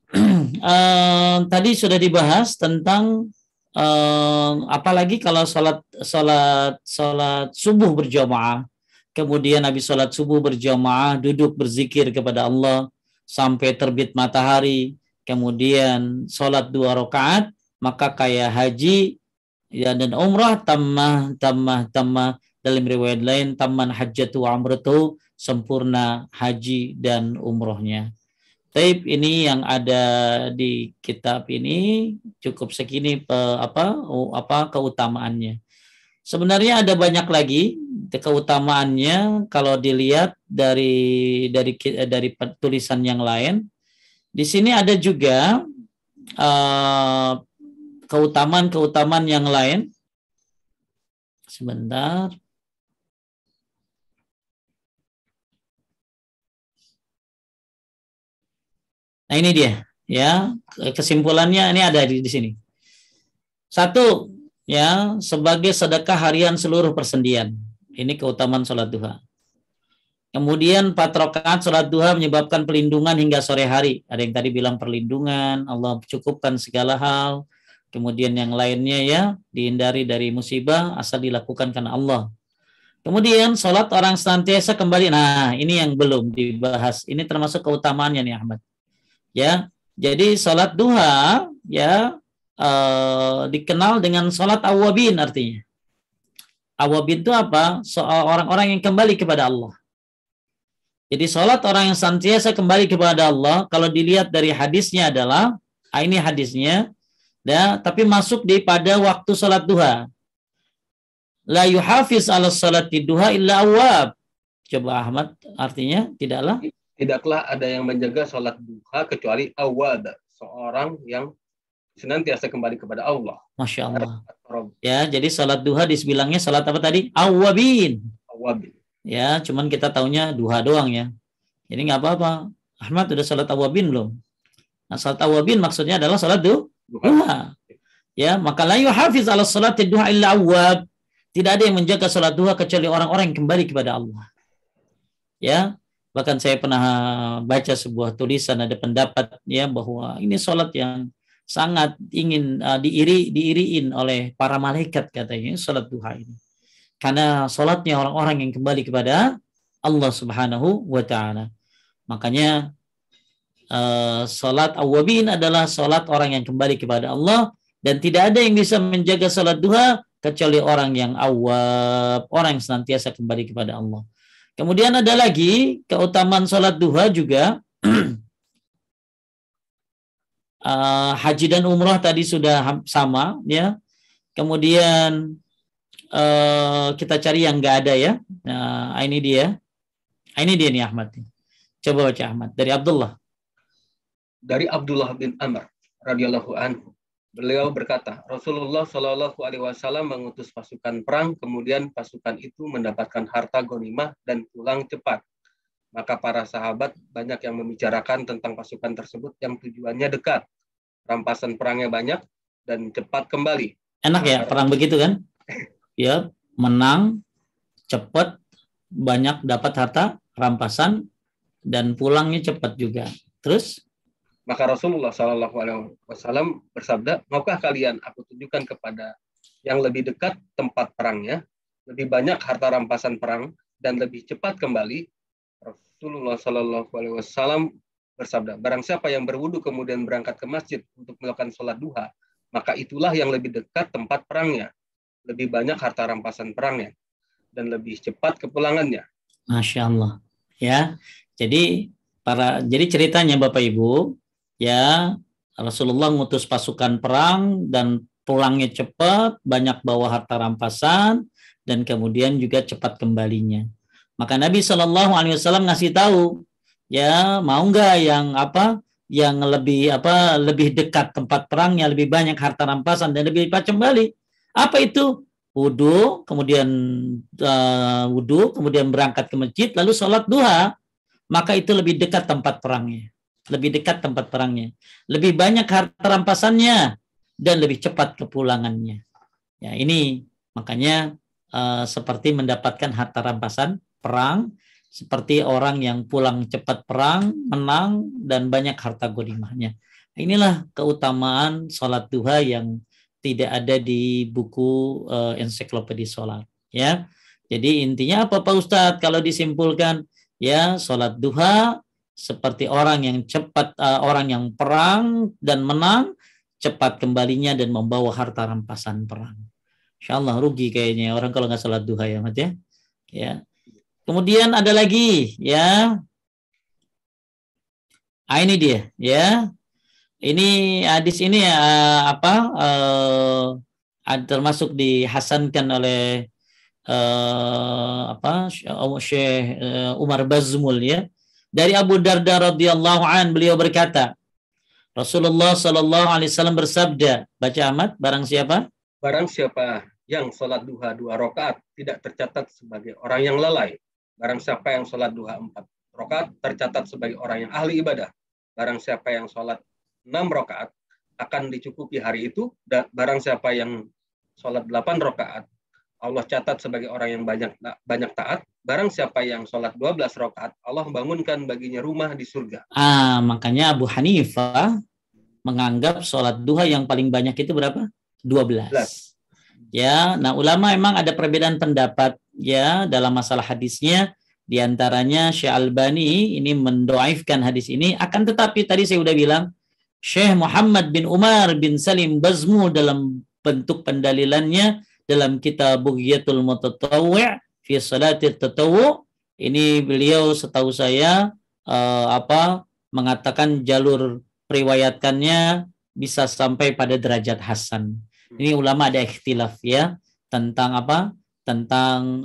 tadi sudah dibahas tentang apalagi kalau sholat subuh berjamaah, kemudian habis sholat subuh berjamaah duduk berzikir kepada Allah sampai terbit matahari, kemudian sholat 2 rakaat, maka kayak haji ya, dan umrah tammah dalam riwayat lain tamman hajjatu wa umratu, sempurna haji dan umrohnya. Taib, ini yang ada di kitab ini cukup segini keutamaannya. Sebenarnya ada banyak lagi keutamaannya kalau dilihat dari tulisan yang lain. Di sini ada juga keutamaan yang lain. Sebentar. Nah ini dia, ya kesimpulannya ini ada di sini. Satu, ya sebagai sedekah harian seluruh persendian. Ini keutamaan sholat duha. Kemudian 4 rakaat sholat duha menyebabkan perlindungan hingga sore hari. Ada yang tadi bilang perlindungan, Allah cukupkan segala hal. Kemudian yang lainnya ya dihindari dari musibah asal dilakukan karena Allah. Kemudian sholat orang senantiasa kembali. Nah ini yang belum dibahas. Ini termasuk keutamaannya nih Ahmad. Ya, jadi sholat duha ya dikenal dengan sholat awabin artinya. Awabin itu apa? Soal orang-orang yang kembali kepada Allah. Jadi sholat orang yang senantiasa kembali kepada Allah, kalau dilihat dari hadisnya adalah, ini hadisnya, ya, tapi masuk di pada waktu sholat duha. La yuhafiz ala sholati duha illa awab. Coba Ahmad, artinya tidaklah? Tidaklah ada yang menjaga sholat duha kecuali awab, seorang yang senantiasa kembali kepada Allah. Masya Allah. Ya, jadi sholat duha dibilangnya sholat apa tadi? Awabin. Awabin. Ya, cuman kita taunya duha doang ya. Jadi nggak apa-apa. Ahmad udah sholat awabin belum? Nah, sholat awabin maksudnya adalah sholat duha. Ya, maka la yuhafiz ala sholati duha illa awab. Tidak ada yang menjaga sholat duha kecuali orang-orang yang kembali kepada Allah. Ya, bahkan saya pernah baca sebuah tulisan ada pendapat ya bahwa ini sholat yang sangat ingin diiriin oleh para malaikat katanya sholat duha ini. Karena sholatnya orang-orang yang kembali kepada Allah Subhanahu wa Ta'ala. Makanya sholat awabin adalah sholat orang yang kembali kepada Allah, dan tidak ada yang bisa menjaga sholat duha kecuali orang yang awab, orang yang senantiasa kembali kepada Allah. Kemudian ada lagi keutamaan sholat duha juga. Haji dan umrah tadi sudah sama ya. Kemudian kita cari yang nggak ada ya. Nah, ini dia. Ini dia nih Ahmad. Coba baca Ahmad dari Abdullah. Dari Abdullah bin Amr radhiyallahu anhu. Beliau berkata, Rasulullah Shallallahu alaihi wasallam mengutus pasukan perang, kemudian pasukan itu mendapatkan harta ghanimah dan pulang cepat. Maka para sahabat banyak yang membicarakan tentang pasukan tersebut yang tujuannya dekat. Rampasan perangnya banyak dan cepat kembali. Enak ya perang begitu kan? Ya, menang, cepat, banyak dapat harta, rampasan, dan pulangnya cepat juga. Terus? Maka Rasulullah Shallallahu Alaihi Wasallam bersabda, maukah kalian aku tunjukkan kepada yang lebih dekat tempat perangnya, lebih banyak harta rampasan perang, dan lebih cepat kembali? Rasulullah Shallallahu Alaihi Wasallam bersabda, barang siapa yang berwudu kemudian berangkat ke masjid untuk melakukan sholat duha, maka itulah yang lebih dekat tempat perangnya, lebih banyak harta rampasan perangnya, dan lebih cepat kepulangannya. Masya Allah. Ya, jadi ceritanya Bapak Ibu, ya Rasulullah ngutus pasukan perang dan pulangnya cepat, banyak bawa harta rampasan, dan kemudian juga cepat kembalinya. Maka Nabi Shallallahu Alaihi Wasallam ngasih tahu, ya mau nggak yang lebih dekat tempat perangnya, lebih banyak harta rampasan dan lebih cepat kembali. Apa itu? Wudu, kemudian berangkat ke masjid, lalu sholat duha. Maka itu lebih dekat tempat perangnya. Lebih dekat tempat perangnya. Lebih banyak harta rampasannya dan lebih cepat kepulangannya. Ya, ini makanya seperti mendapatkan harta rampasan perang, seperti orang yang pulang cepat perang, menang, dan banyak harta ghanimahnya. Inilah keutamaan sholat duha yang tidak ada di buku ensiklopedia sholat. Ya, jadi intinya apa Pak Ustadz? Kalau disimpulkan, ya sholat duha seperti orang yang cepat, orang yang perang dan menang, cepat kembalinya dan membawa harta rampasan perang. Insya Allah rugi kayaknya orang kalau nggak sholat duha ya, Mat ya. Ya. Kemudian ada lagi, ya. Ini dia, ya. Ini hadis ini termasuk dihasankan oleh Syekh Umar Bazmul ya. Dari Abu Darda radhiyallahu an, beliau berkata, Rasulullah sallallahu alaihi wasallam bersabda, baca Ahmad, barang siapa yang sholat duha 2 rakaat tidak tercatat sebagai orang yang lalai. Barang siapa yang sholat duha 4 rakaat tercatat sebagai orang yang ahli ibadah. barang siapa yang sholat 6 rakaat akan dicukupi hari itu, dan barang siapa yang sholat 8 rakaat Allah catat sebagai orang yang banyak taat. Barang siapa yang sholat 12 rakaat, Allah bangunkan baginya rumah di surga. Makanya Abu Hanifah menganggap sholat duha yang paling banyak itu berapa? 12. Ya, nah ulama memang ada perbedaan pendapat ya dalam masalah hadisnya. Di antaranya Syekh Albani ini mendoaifkan hadis ini. Akan tetapi tadi saya sudah bilang, Syekh Muhammad bin Umar bin Salim Bazmul dalam bentuk pendalilannya dalam kitab Bughyatul Mutatawwi' fi Salatit Tatawwu', ini beliau setahu saya mengatakan jalur periwayatkannya bisa sampai pada derajat hasan. Ini ulama ada ikhtilaf ya tentang tentang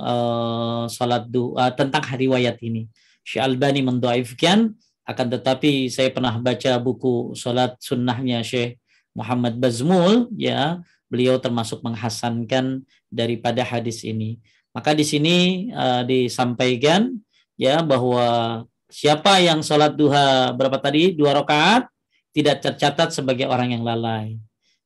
salat duha, tentang riwayat ini. Syekh Albani mendoaifkan, akan tetapi saya pernah baca buku salat sunnahnya Syekh Muhammad Bazmul ya, beliau termasuk menghasankan daripada hadis ini. Maka di sini disampaikan ya bahwa siapa yang sholat duha berapa tadi? 2 rakaat tidak tercatat sebagai orang yang lalai.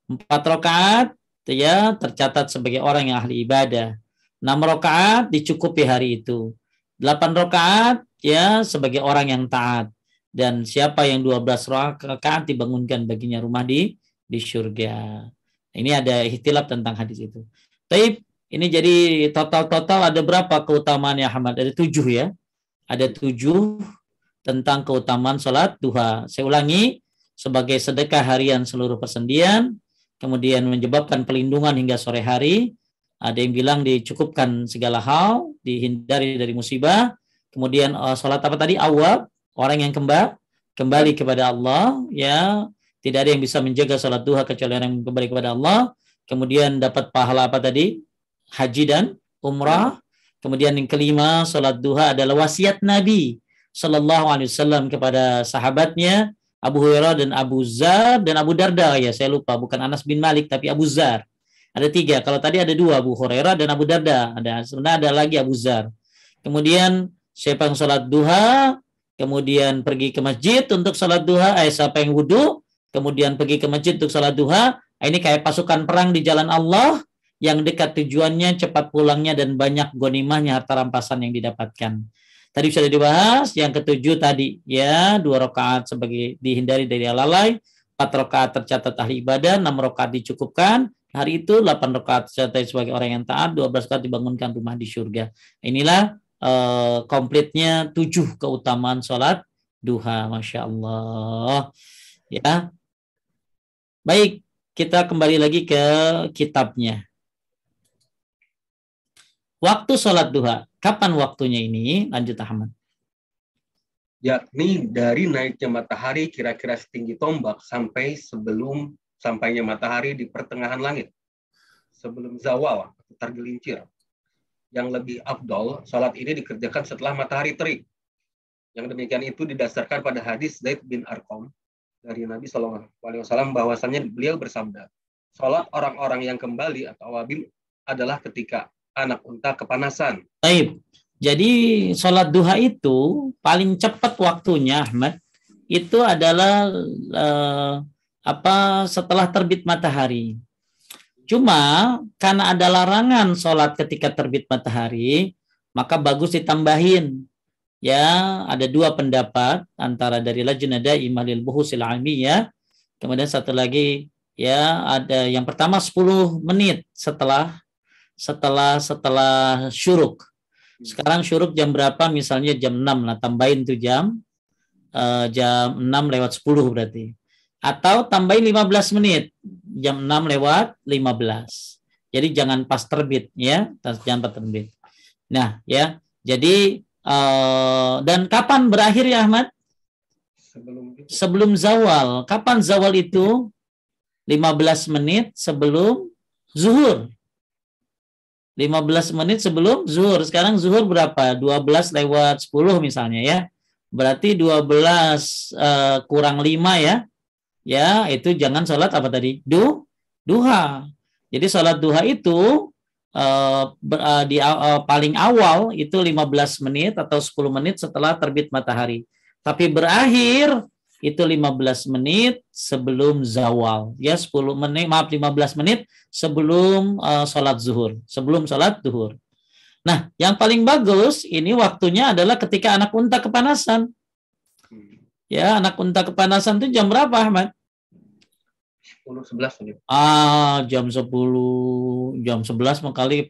4 rakaat ya tercatat sebagai orang yang ahli ibadah. 6 rakaat dicukupi hari itu. 8 rakaat ya sebagai orang yang taat. Dan siapa yang 12 rakaat dibangunkan baginya rumah di surga. Ini ada ikhtilaf tentang hadis itu. Taib, ini jadi total ada berapa keutamaan ya Ahmad? Ada 7 ya. Ada 7 tentang keutamaan sholat duha. Saya ulangi, sebagai sedekah harian seluruh persendian, kemudian menyebabkan pelindungan hingga sore hari. Ada yang bilang dicukupkan segala hal, dihindari dari musibah. Kemudian sholat apa tadi? Awab, orang yang kembali kepada Allah, ya. Tidak ada yang bisa menjaga salat duha kecuali orang yang kembali kepada Allah. Kemudian dapat pahala apa tadi? Haji dan umrah. Kemudian yang kelima, salat duha adalah wasiat Nabi Sallallahu Alaihi Wasallam kepada sahabatnya Abu Hurairah dan Abu Zar dan Abu Darda. Ya, saya lupa, bukan Anas bin Malik tapi Abu Zar. Ada 3. Kalau tadi ada 2, Abu Hurairah dan Abu Darda. Sebenarnya ada lagi Abu Zar. Kemudian siapa yang salat duha, kemudian pergi ke masjid untuk salat duha, siapa yang wudu, kemudian pergi ke masjid untuk salat duha, ini kayak pasukan perang di jalan Allah yang dekat tujuannya, cepat pulangnya, dan banyak ghanimahnya, harta rampasan yang didapatkan. Tadi sudah dibahas. Yang ke-7 tadi ya, 2 rakaat sebagai dihindari dari lalai, 4 rakaat tercatat ahli ibadah, 6 rakaat dicukupkan hari itu, 8 rakaat tercatat sebagai orang yang taat, 12 rakaat dibangunkan rumah di surga. Inilah komplitnya 7 keutamaan sholat duha. Masya Allah ya. Baik, kita kembali lagi ke kitabnya. Waktu sholat duha, kapan waktunya ini? Lanjut Ahmad. Yakni dari naiknya matahari kira-kira setinggi tombak sampai sebelum sampainya matahari di pertengahan langit. Sebelum zawal, tergelincir. Yang lebih afdol, sholat ini dikerjakan setelah matahari terik. Yang demikian itu didasarkan pada hadis Zaid bin Arqam dari Nabi SAW bahwasannya beliau bersabda, sholat orang-orang yang kembali atau awabil adalah ketika anak unta kepanasan. Baik. Jadi sholat duha itu paling cepat waktunya Ahmad itu adalah setelah terbit matahari. Cuma karena ada larangan sholat ketika terbit matahari, maka bagus ditambahin. Ya, ada 2 pendapat antara dari Lajnah Daimah lil Buhuthil Ilmiyyah. Kemudian satu lagi ya, ada yang pertama 10 menit setelah syuruk. Sekarang syuruk jam berapa? Misalnya jam 6 lah, tambahin tuh jam 6 lewat 10 berarti. Atau tambahin 15 menit, jam 6 lewat 15. Jadi jangan pas terbit ya, jangan pas terbit. Nah, ya. Jadi dan kapan berakhir ya Ahmad? Sebelum zawal. Kapan zawal itu? 15 menit sebelum zuhur. 15 menit sebelum zuhur. Sekarang zuhur berapa? 12 lewat 10 misalnya ya. Berarti 12 kurang 5 ya. Ya, itu jangan sholat apa tadi? Duha. Jadi sholat duha itu paling awal itu 15 menit atau 10 menit setelah terbit matahari. Tapi berakhir itu 15 menit sebelum zawal. Ya, 15 menit sebelum sholat zuhur. Sebelum sholat zuhur. Nah, yang paling bagus ini waktunya adalah ketika anak unta kepanasan. Ya, anak unta kepanasan itu jam berapa, Ahmad? 10-11 menit. Jam 10, jam 11 kali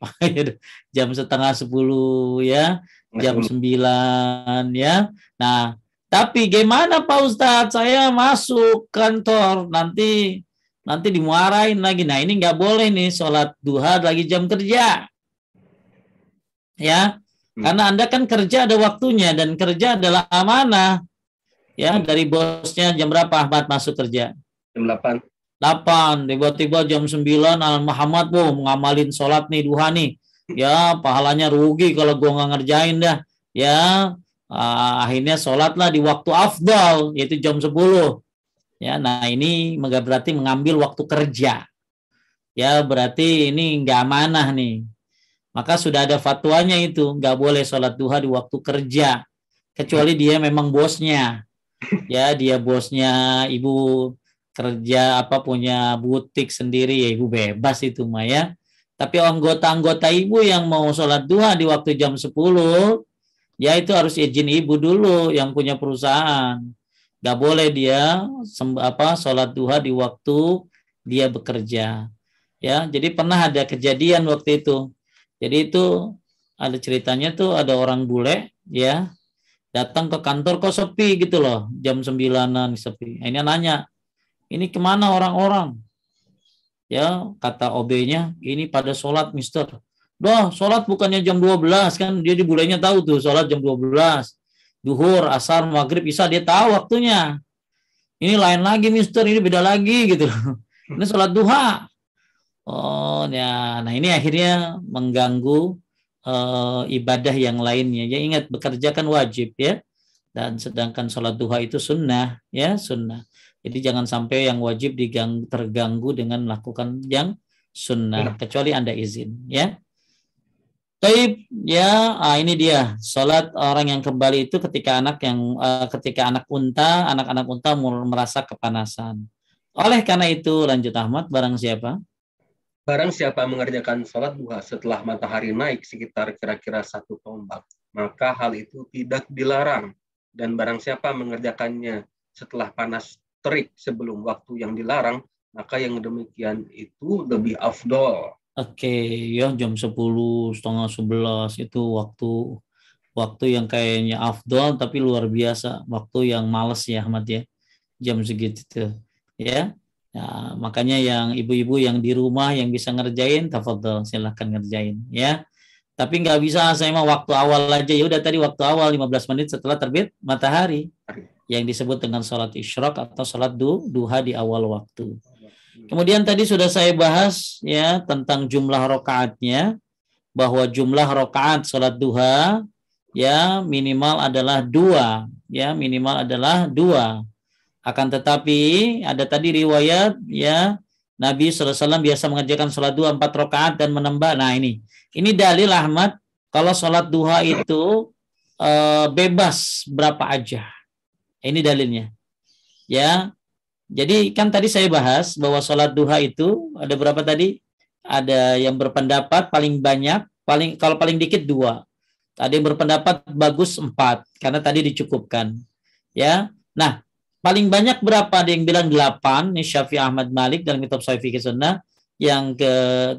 jam setengah 10 ya, jam 9 ya. Nah, tapi gimana Pak Ustadz? Saya masuk kantor nanti dimarahin lagi. Nah, ini nggak boleh nih sholat duha lagi jam kerja. Ya, karena Anda kan kerja ada waktunya dan kerja adalah amanah. Ya, dari bosnya jam berapa Ahmad masuk kerja? Jam 8. Tiba-tiba jam 9 Al Muhammad ngamalin sholat nih duha nih. Ya, pahalanya rugi kalau gua nggak ngerjain dah. Ya, akhirnya sholatlah di waktu afdal yaitu jam 10. Ya, nah ini berarti mengambil waktu kerja. Ya, berarti ini nggak amanah nih. Maka sudah ada fatwanya itu, nggak boleh sholat duha di waktu kerja. Kecuali dia memang bosnya. Ya, dia bosnya, ibu kerja punya butik sendiri, ya ibu bebas itu mah ya. Tapi anggota-anggota ibu yang mau sholat duha di waktu jam 10, ya itu harus izin ibu dulu yang punya perusahaan. Nggak boleh dia sholat duha di waktu dia bekerja. Ya, jadi pernah ada kejadian waktu itu. Jadi itu ada ceritanya tuh, ada orang bule ya datang ke kantor kok sepi gitu loh, jam 9-an sepi. Ini nanya, ini kemana orang-orang? Ya, kata OB-nya, ini pada sholat mister. Doh, sholat bukannya jam 12 kan, dia di bulenya tahu tuh sholat jam 12. Duhur, asar, maghrib, isya dia tahu waktunya. Ini lain lagi mister, ini beda lagi gitu. Ini sholat duha. Oh ya, nah ini akhirnya mengganggu ibadah yang lainnya. Ya ingat, bekerja kan wajib ya, dan sedangkan sholat duha itu sunnah ya, sunnah. Jadi jangan sampai yang wajib terganggu dengan melakukan yang sunnah, kecuali Anda izin ya. Taib ya, ini dia sholat orang yang kembali itu ketika anak unta, anak-anak unta merasa kepanasan. Oleh karena itu, lanjut Ahmad, barang siapa mengerjakan sholat duha setelah matahari naik sekitar kira-kira 1 tombak, maka hal itu tidak dilarang. Dan barang siapa mengerjakannya setelah panas terik sebelum waktu yang dilarang, maka yang demikian itu lebih afdol. Oke, ya jam 10, setengah 11 itu waktu yang kayaknya afdol tapi luar biasa, waktu yang males ya Ahmad ya, jam segitu ya. Nah, makanya yang ibu-ibu yang di rumah yang bisa ngerjain, tafadhol silahkan ngerjain ya. Tapi nggak bisa saya mah waktu awal aja. Ya udah tadi waktu awal 15 menit setelah terbit matahari yang disebut dengan sholat isyraq atau sholat duha di awal waktu. Kemudian tadi sudah saya bahas ya tentang jumlah rakaatnya, bahwa jumlah rakaat sholat duha ya minimal adalah 2 ya, minimal adalah 2. Akan tetapi ada tadi riwayat ya Nabi SAW biasa mengerjakan sholat duha 4 rakaat dan menambah. Nah ini dalil Ahmad kalau sholat duha itu bebas berapa aja. Ini dalilnya ya. Jadi kan tadi saya bahas bahwa sholat duha itu ada berapa tadi? Ada yang berpendapat paling banyak, kalau paling dikit 2. Ada yang berpendapat bagus 4 karena tadi dicukupkan ya. Nah, paling banyak berapa? Ada yang bilang 8, ini Syafi'i, Ahmad, Malik dalam kitab Sahih Fikih Sunnah.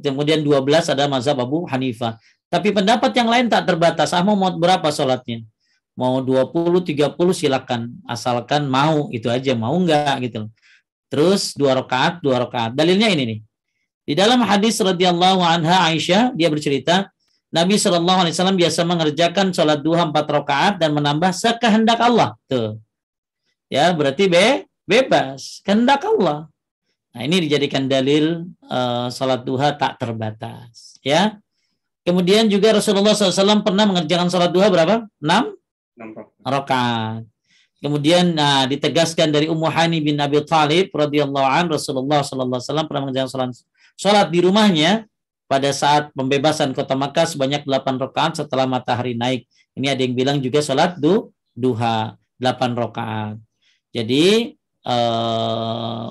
Kemudian 12 ada mazhab Abu Hanifah. Tapi pendapat yang lain tak terbatas. Mau berapa sholatnya? Mau 20, 30 silakan. Asalkan mau, itu aja. Mau enggak gitu. Terus 2 rakaat. Dalilnya ini nih. Di dalam hadis radhiyallahu anha Aisyah, dia bercerita, Nabi SAW biasa mengerjakan sholat duha 4 rakaat dan menambah sekehendak Allah. Tuh. Ya, berarti bebas, kehendak Allah. Nah, ini dijadikan dalil salat duha tak terbatas, ya. Kemudian juga Rasulullah SAW pernah mengerjakan salat duha berapa? 6 rakaat. Kemudian ditegaskan dari Ummu Hani bin Abi Thalib radhiyallahu an, Rasulullah SAW pernah mengerjakan salat di rumahnya pada saat pembebasan kota Makkah sebanyak 8 rakaat setelah matahari naik. Ini ada yang bilang juga salat duha 8 rakaat. Jadi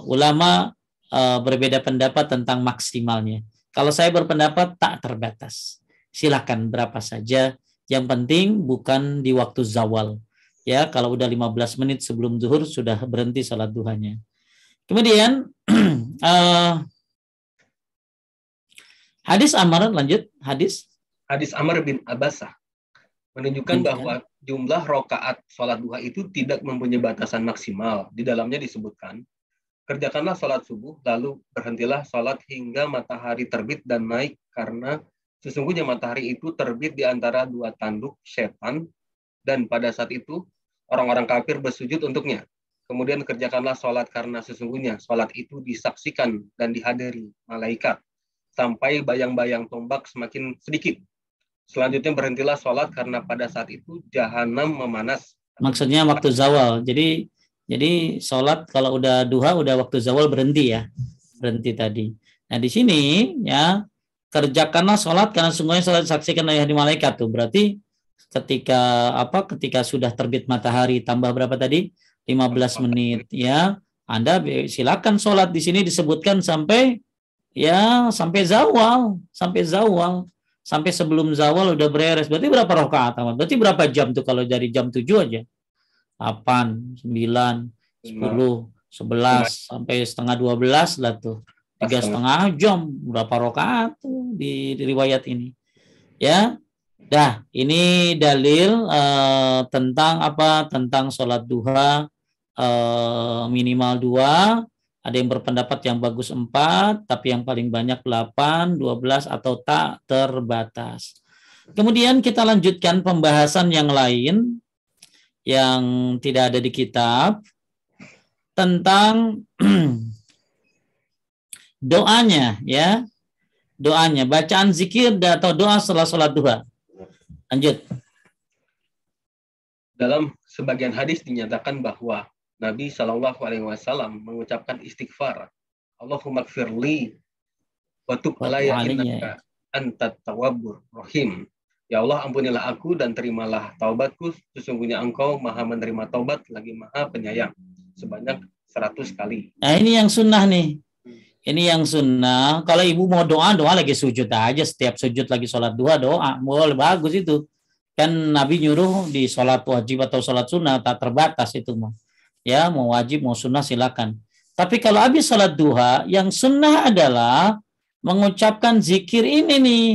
ulama berbeda pendapat tentang maksimalnya. Kalau saya berpendapat tak terbatas. Silakan berapa saja. Yang penting bukan di waktu zawal. Ya, kalau udah 15 menit sebelum zuhur sudah berhenti salat duhanya. Kemudian hadis Amr, lanjut hadis. Hadis Amr bin Abbasah menunjukkan bahwa jumlah rokaat sholat duha itu tidak mempunyai batasan maksimal. Di dalamnya disebutkan, kerjakanlah sholat subuh, lalu berhentilah sholat hingga matahari terbit dan naik, karena sesungguhnya matahari itu terbit di antara dua tanduk setan, dan pada saat itu orang-orang kafir bersujud untuknya. Kemudian kerjakanlah sholat, karena sesungguhnya sholat itu disaksikan dan dihadiri malaikat, sampai bayang-bayang tombak semakin sedikit. Selanjutnya berhentilah sholat, karena pada saat itu jahanam memanas. Maksudnya waktu zawal. Jadi sholat kalau udah duha, udah waktu zawal berhenti ya. Berhenti tadi. Nah di sini ya, kerjakanlah sholat karena sungguhnya sholat disaksikan oleh malaikat tuh. Berarti ketika sudah terbit matahari tambah berapa tadi? 15 menit ya. Anda silakan sholat. Di sini disebutkan sampai zawal, sampai sebelum zawal udah beres. Berarti berapa rakaat? Berarti berapa jam tuh kalau dari jam 7 aja? 8, 9, 10, 11 sampai setengah 12 lah tuh. 3,5 jam. Berapa rakaat tuh di riwayat ini? Ya. Dah, ini dalil tentang tentang sholat duha minimal 2. Ada yang berpendapat yang bagus 4, tapi yang paling banyak 8, 12 atau tak terbatas. Kemudian kita lanjutkan pembahasan yang lain yang tidak ada di kitab tentang doanya ya. Doanya, bacaan zikir atau doa setelah sholat duha. Lanjut. Dalam sebagian hadis dinyatakan bahwa Nabi Shallallahu Alaihi Wasallam mengucapkan istighfar, Allahumma gfirli wa tub alayya innaka antat tawwabur rahim. Ya Allah, ampunilah aku dan terimalah taubatku, sesungguhnya Engkau Maha menerima taubat lagi Maha penyayang, sebanyak 100 kali. Nah, ini yang sunnah nih. Ini yang sunnah. Kalau ibu mau doa lagi sujud aja. Setiap sujud lagi sholat duha doa. Boleh, bagus itu. Kan Nabi nyuruh di sholat wajib atau sholat sunnah tak terbatas itu mah. Ya, mau wajib mau sunnah silakan. Tapi kalau habis sholat duha, yang sunnah adalah mengucapkan zikir ini nih.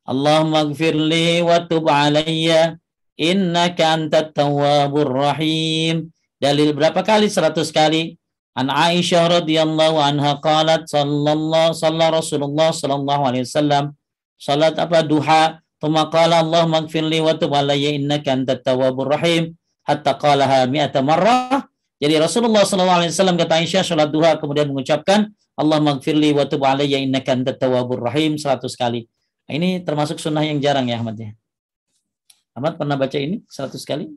Allahumma gfirli wa tub alayya innaka antat tawwabur rahim. Dalil berapa kali? 100 kali. An Aisyah radhiyallahu anha qalat sallallahu Rasulullah sallallahu alaihi wasallam salat duha, thumma qala Allahumma ighfirli wa tub alayya innaka antat tawwabur rahim hatta qalaha 100 marrah. Jadi Rasulullah sallallahu alaihi wasallam kata Aisyah salat duha kemudian mengucapkan Allahumma ighfirli wa tub alayya innaka antat tawwabur rahim 100 kali. Nah, ini termasuk sunnah yang jarang ya Ahmad ya. Ahmad pernah baca ini 100 kali?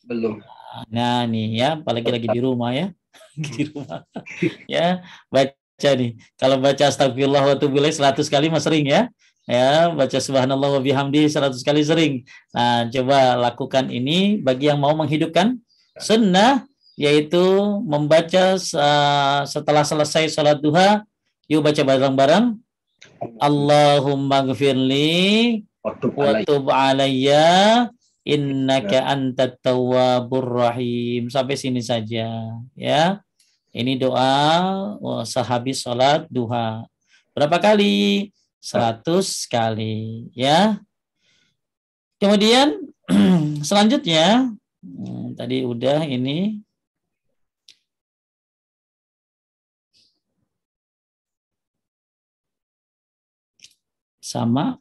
Belum. Nah, nih ya, apalagi lagi di rumah ya. Di rumah. Ya, baca nih. Kalau baca astagfirullah wa atubu ilaih 100 kali mah sering ya. Ya, baca subhanallah wa bihamdi 100 kali sering. Nah, coba lakukan ini bagi yang mau menghidupkan sunnah, yaitu membaca setelah selesai sholat duha, yuk baca bareng-bareng. Allahumma gfirli wa tub alayya innaka antat tawwabur rahim. Sampai sini saja ya. Ini doa sehabis sholat duha. Berapa kali? 100 kali ya. Kemudian selanjutnya tadi udah ini sama.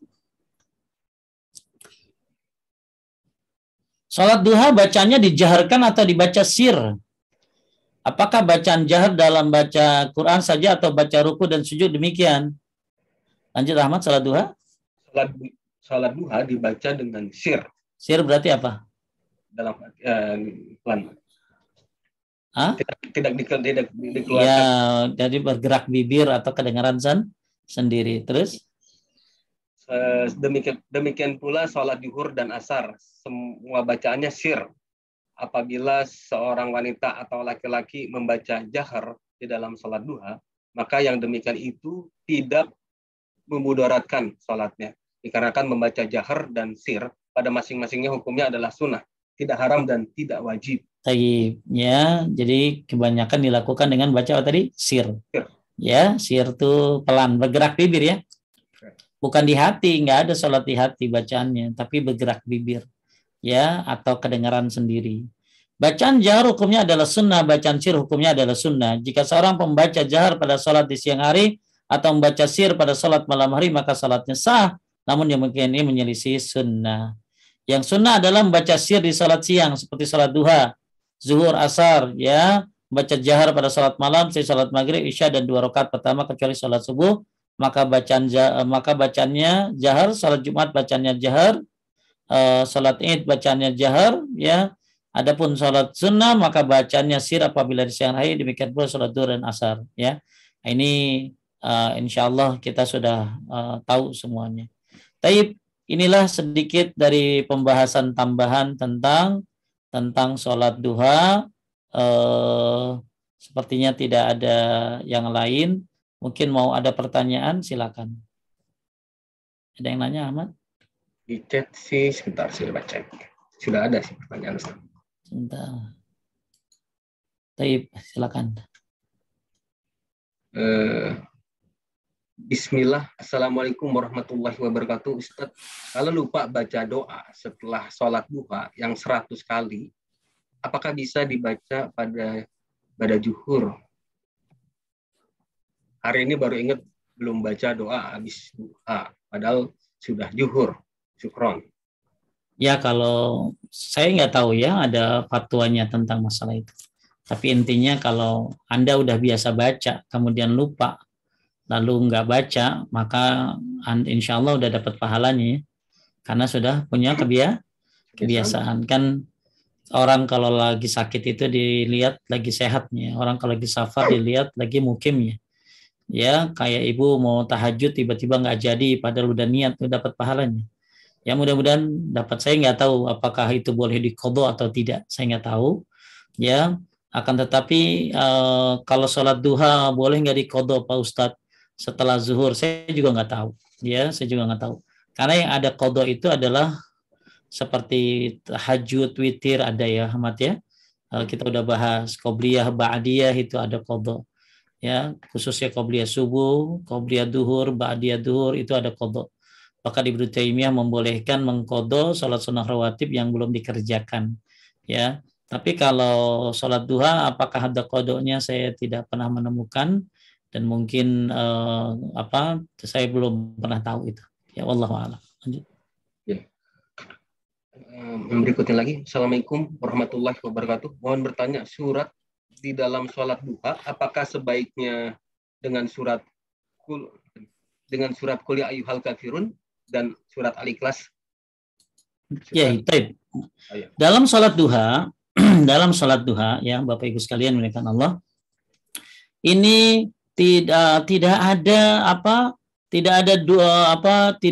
Sholat duha bacanya dijaharkan atau dibaca sir? Apakah bacaan jahar dalam baca Quran saja atau baca ruku dan sujud demikian? Lanjut Ahmad, sholat duha? Sholat duha dibaca dengan sir. Sir berarti apa? Dalam pelan. Tidak dikeluarkan. Ya, jadi bergerak bibir atau kedengaran sendiri. Terus? Demikian pula sholat zuhur dan asar, semua bacaannya sir apabila seorang wanita atau laki-laki membaca jahar di dalam sholat duha, maka yang demikian itu tidak memudaratkan sholatnya. Dikarenakan membaca jahar dan sir pada masing-masingnya hukumnya adalah sunnah, tidak haram dan tidak wajib. Ya, jadi kebanyakan dilakukan dengan baca apa tadi? Sir. Ya, sir itu pelan, bergerak bibir ya. Bukan di hati, nggak ada sholat di hati bacaannya, tapi bergerak bibir. Ya, atau kedengaran sendiri. Bacaan jahar hukumnya adalah sunnah, bacaan sir hukumnya adalah sunnah. Jika seorang pembaca jahar pada sholat di siang hari atau membaca sir pada sholat malam hari, maka sholatnya sah. Namun demikian ini menyelisih sunnah. Yang sunnah adalah membaca sir di sholat siang seperti sholat duha, zuhur, asar, ya, baca jahar pada sholat malam, sholat maghrib, isya dan 2 rakaat pertama kecuali sholat subuh, maka bacaannya jahar, sholat Jumat bacaannya jahar, sholat Id bacaannya jahar, ya. Adapun sholat sunnah maka bacaannya sir apabila di siang hari, demikian pula sholat duhur dan asar, ya. Ini insya Allah kita sudah tahu semuanya. Taib, inilah sedikit dari pembahasan tambahan tentang sholat duha. Sepertinya tidak ada yang lain. Mungkin mau ada pertanyaan, silakan. Ada yang nanya, Ahmad? Di chat sih, sebentar saya baca. Sudah ada sih pertanyaan. Sebentar. Taib, silakan. Bismillah, Assalamualaikum warahmatullahi wabarakatuh. Ustaz, kalau lupa baca doa setelah sholat duha yang 100 kali, apakah bisa dibaca pada zuhur? Hari ini baru ingat belum baca doa habis duha, padahal sudah zuhur. Syukron. Ya, kalau saya nggak tahu ya ada fatwanya tentang masalah itu. Tapi intinya kalau Anda udah biasa baca, kemudian lupa, lalu nggak baca, maka insya Allah udah dapat pahalanya, karena sudah punya kebiasaan. Kan orang kalau lagi sakit itu dilihat lagi sehatnya, orang kalau lagi safar dilihat lagi mukimnya. Ya, kayak ibu mau tahajud tiba-tiba nggak jadi, padahal udah niat, udah dapat pahalanya. Ya mudah-mudahan dapat. Saya nggak tahu apakah itu boleh diqadha atau tidak, saya nggak tahu. Ya, akan tetapi kalau sholat duha boleh nggak diqadha Pak Ustadz setelah zuhur, saya juga nggak tahu. Ya, saya juga nggak tahu. Karena yang ada qadha itu adalah seperti tahajud, witir ada ya, Ahmad ya. Kita udah bahas qobliyah, ba'diyah itu ada qadha. Ya, khususnya qobliyah subuh, qobliyah duhur, ba'diyah duhur itu ada qadha. Maka Ibnu Taimiyah membolehkan mengqadha salat sunnah rawatib yang belum dikerjakan. Ya, tapi kalau salat duha apakah ada qadanya, saya tidak pernah menemukan. Dan mungkin saya belum pernah tahu itu. Ya, wallahu a'lam. Lanjut. Ya. Berikutnya lagi, Assalamualaikum warahmatullahi wabarakatuh. Mohon bertanya, surat di dalam sholat duha, apakah sebaiknya dengan surat Qul ya ayyuhal kafirun dan surat Al-Ikhlas? Ya, itu. Dalam sholat duha, ya Bapak Ibu sekalian muliakan Allah, ini tidak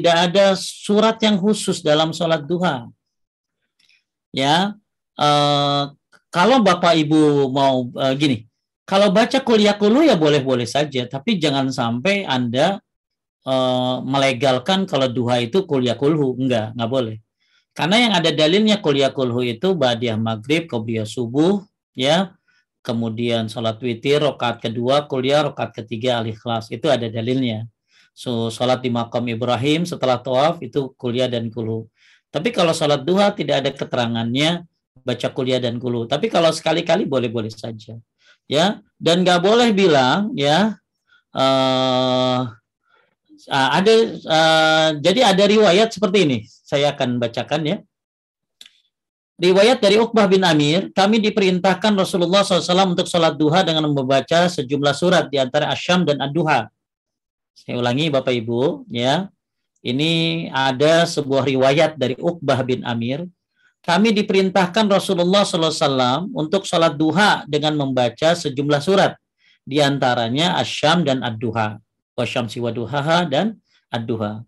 ada surat yang khusus dalam sholat duha. Ya, kalau Bapak Ibu mau gini, kalau baca Qul ya Qulu ya boleh-boleh saja, tapi jangan sampai Anda melegalkan kalau duha itu Qul ya Qulhu, enggak boleh. Karena yang ada dalilnya Qul ya Qulhu itu ba'diyah maghrib, qobliyah subuh, ya. Kemudian sholat witir, rakaat kedua, kuliah, rakaat ketiga, Al-Ikhlas. Itu ada dalilnya. So, sholat di maqam Ibrahim setelah tawaf itu kuliah dan kulu. Tapi kalau sholat duha tidak ada keterangannya baca kuliah dan kulu. Tapi kalau sekali-kali boleh-boleh saja. Ya, dan nggak boleh bilang ya. Jadi ada riwayat seperti ini. Saya akan bacakan ya. Riwayat dari Uqbah bin Amir, kami diperintahkan Rasulullah SAW untuk sholat duha dengan membaca sejumlah surat di antara Asyam dan Ad-Duha. Saya ulangi Bapak Ibu, ya. Ini ada sebuah riwayat dari Uqbah bin Amir. Kami diperintahkan Rasulullah SAW untuk sholat duha dengan membaca sejumlah surat. Di antaranya Asyam dan Ad-Duha. Wasyamsi wa duhaha dan Ad-Duha.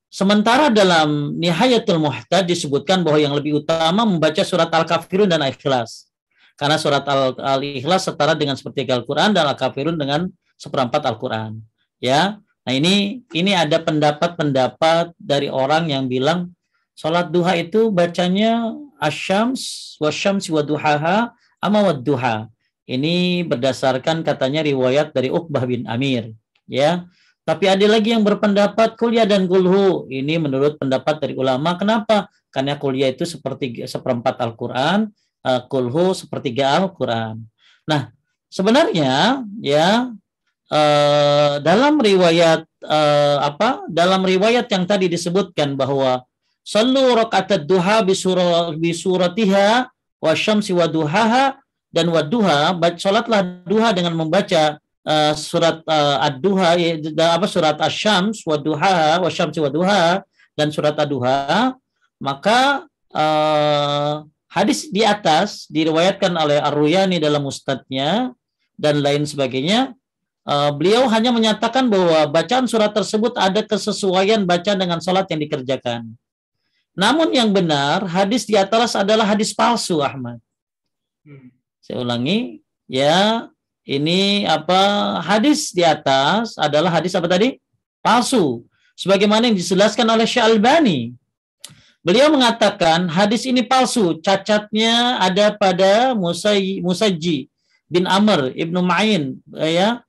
Sementara dalam Nihayatul Muhtad disebutkan bahwa yang lebih utama membaca surat Al-Kafirun dan Al-Ikhlas. Karena surat Al-Ikhlas setara dengan sepertiga Al-Quran dan Al-Kafirun dengan seperempat Al-Quran. Ya, nah ini ada pendapat-pendapat dari orang yang bilang sholat duha itu bacanya asyams wasyamsi waduhaha ama wadduha. Ini berdasarkan katanya riwayat dari Uqbah bin Amir. Ya, tapi ada lagi yang berpendapat kuliah dan kulhu. Ini menurut pendapat dari ulama. Kenapa? Karena kuliah itu seperempat Al-Quran, kulhu sepertiga Al-Quran. Nah, sebenarnya ya dalam riwayat dalam riwayat yang tadi disebutkan bahwa sallu rakaat duha bisuratiha wa syamsi wa duhaha dan wa duha, salatlah duha dengan membaca surat ad-duha, surat asy-syams wa duha wa syamsi wa duha dan surat ad-duha, maka hadis di atas diriwayatkan oleh Ar-Ruyani dalam Mustadnya dan lain sebagainya. Beliau hanya menyatakan bahwa bacaan surat tersebut ada kesesuaian bacaan dengan salat yang dikerjakan. Namun yang benar hadis di atas adalah hadis palsu, Ahmad. Saya ulangi, ya. Ini hadis di atas adalah hadis apa tadi? Palsu. Sebagaimana yang dijelaskan oleh Syekh Albani. Beliau mengatakan hadis ini palsu. Cacatnya ada pada Musajji bin Amr ibnu Ma'in. Ya,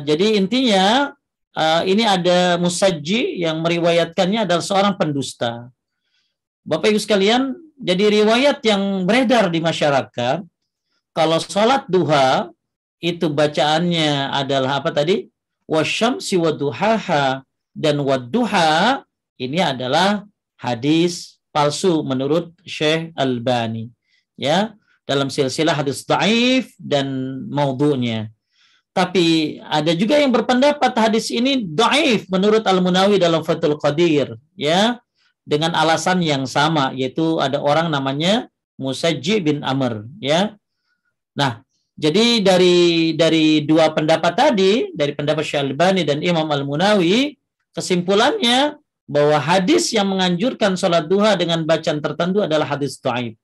jadi intinya ini ada Musajji yang meriwayatkannya adalah seorang pendusta. Bapak Ibu sekalian, jadi riwayat yang beredar di masyarakat, kalau sholat duha itu bacaannya adalah apa tadi? Wasyamsi waduhaha dan wadduha, ini adalah hadis palsu menurut Syekh Albani. Ya, dalam silsilah hadis dhaif dan maudhu'nya. Tapi ada juga yang berpendapat hadis ini dhaif menurut Al-Munawi dalam Fathul Qadir, ya, dengan alasan yang sama, yaitu ada orang namanya Musajji bin Amr, ya. Nah, jadi dari dua pendapat tadi, dari pendapat Syekh Albani dan Imam Al-Munawi, kesimpulannya bahwa hadis yang menganjurkan sholat duha dengan bacaan tertentu adalah hadis dhaif.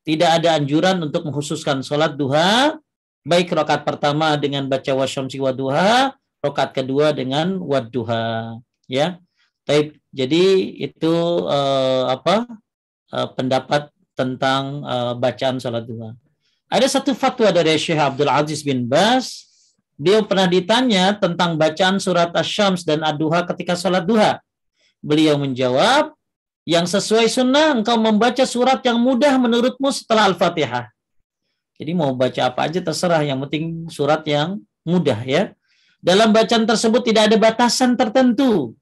Tidak ada anjuran untuk mengkhususkan sholat duha, baik rakaat pertama dengan baca wasyamsi waduha, rakaat kedua dengan wadduha, ya. Jadi itu pendapat tentang bacaan sholat duha. Ada satu fatwa dari Syekh Abdul Aziz bin Baz. Beliau pernah ditanya tentang bacaan surat Asy-Syams dan Ad-Duha ketika sholat duha. Beliau menjawab, yang sesuai sunnah engkau membaca surat yang mudah menurutmu setelah Al-Fatihah. Jadi mau baca apa aja terserah, yang penting surat yang mudah, ya. Dalam bacaan tersebut tidak ada batasan tertentu.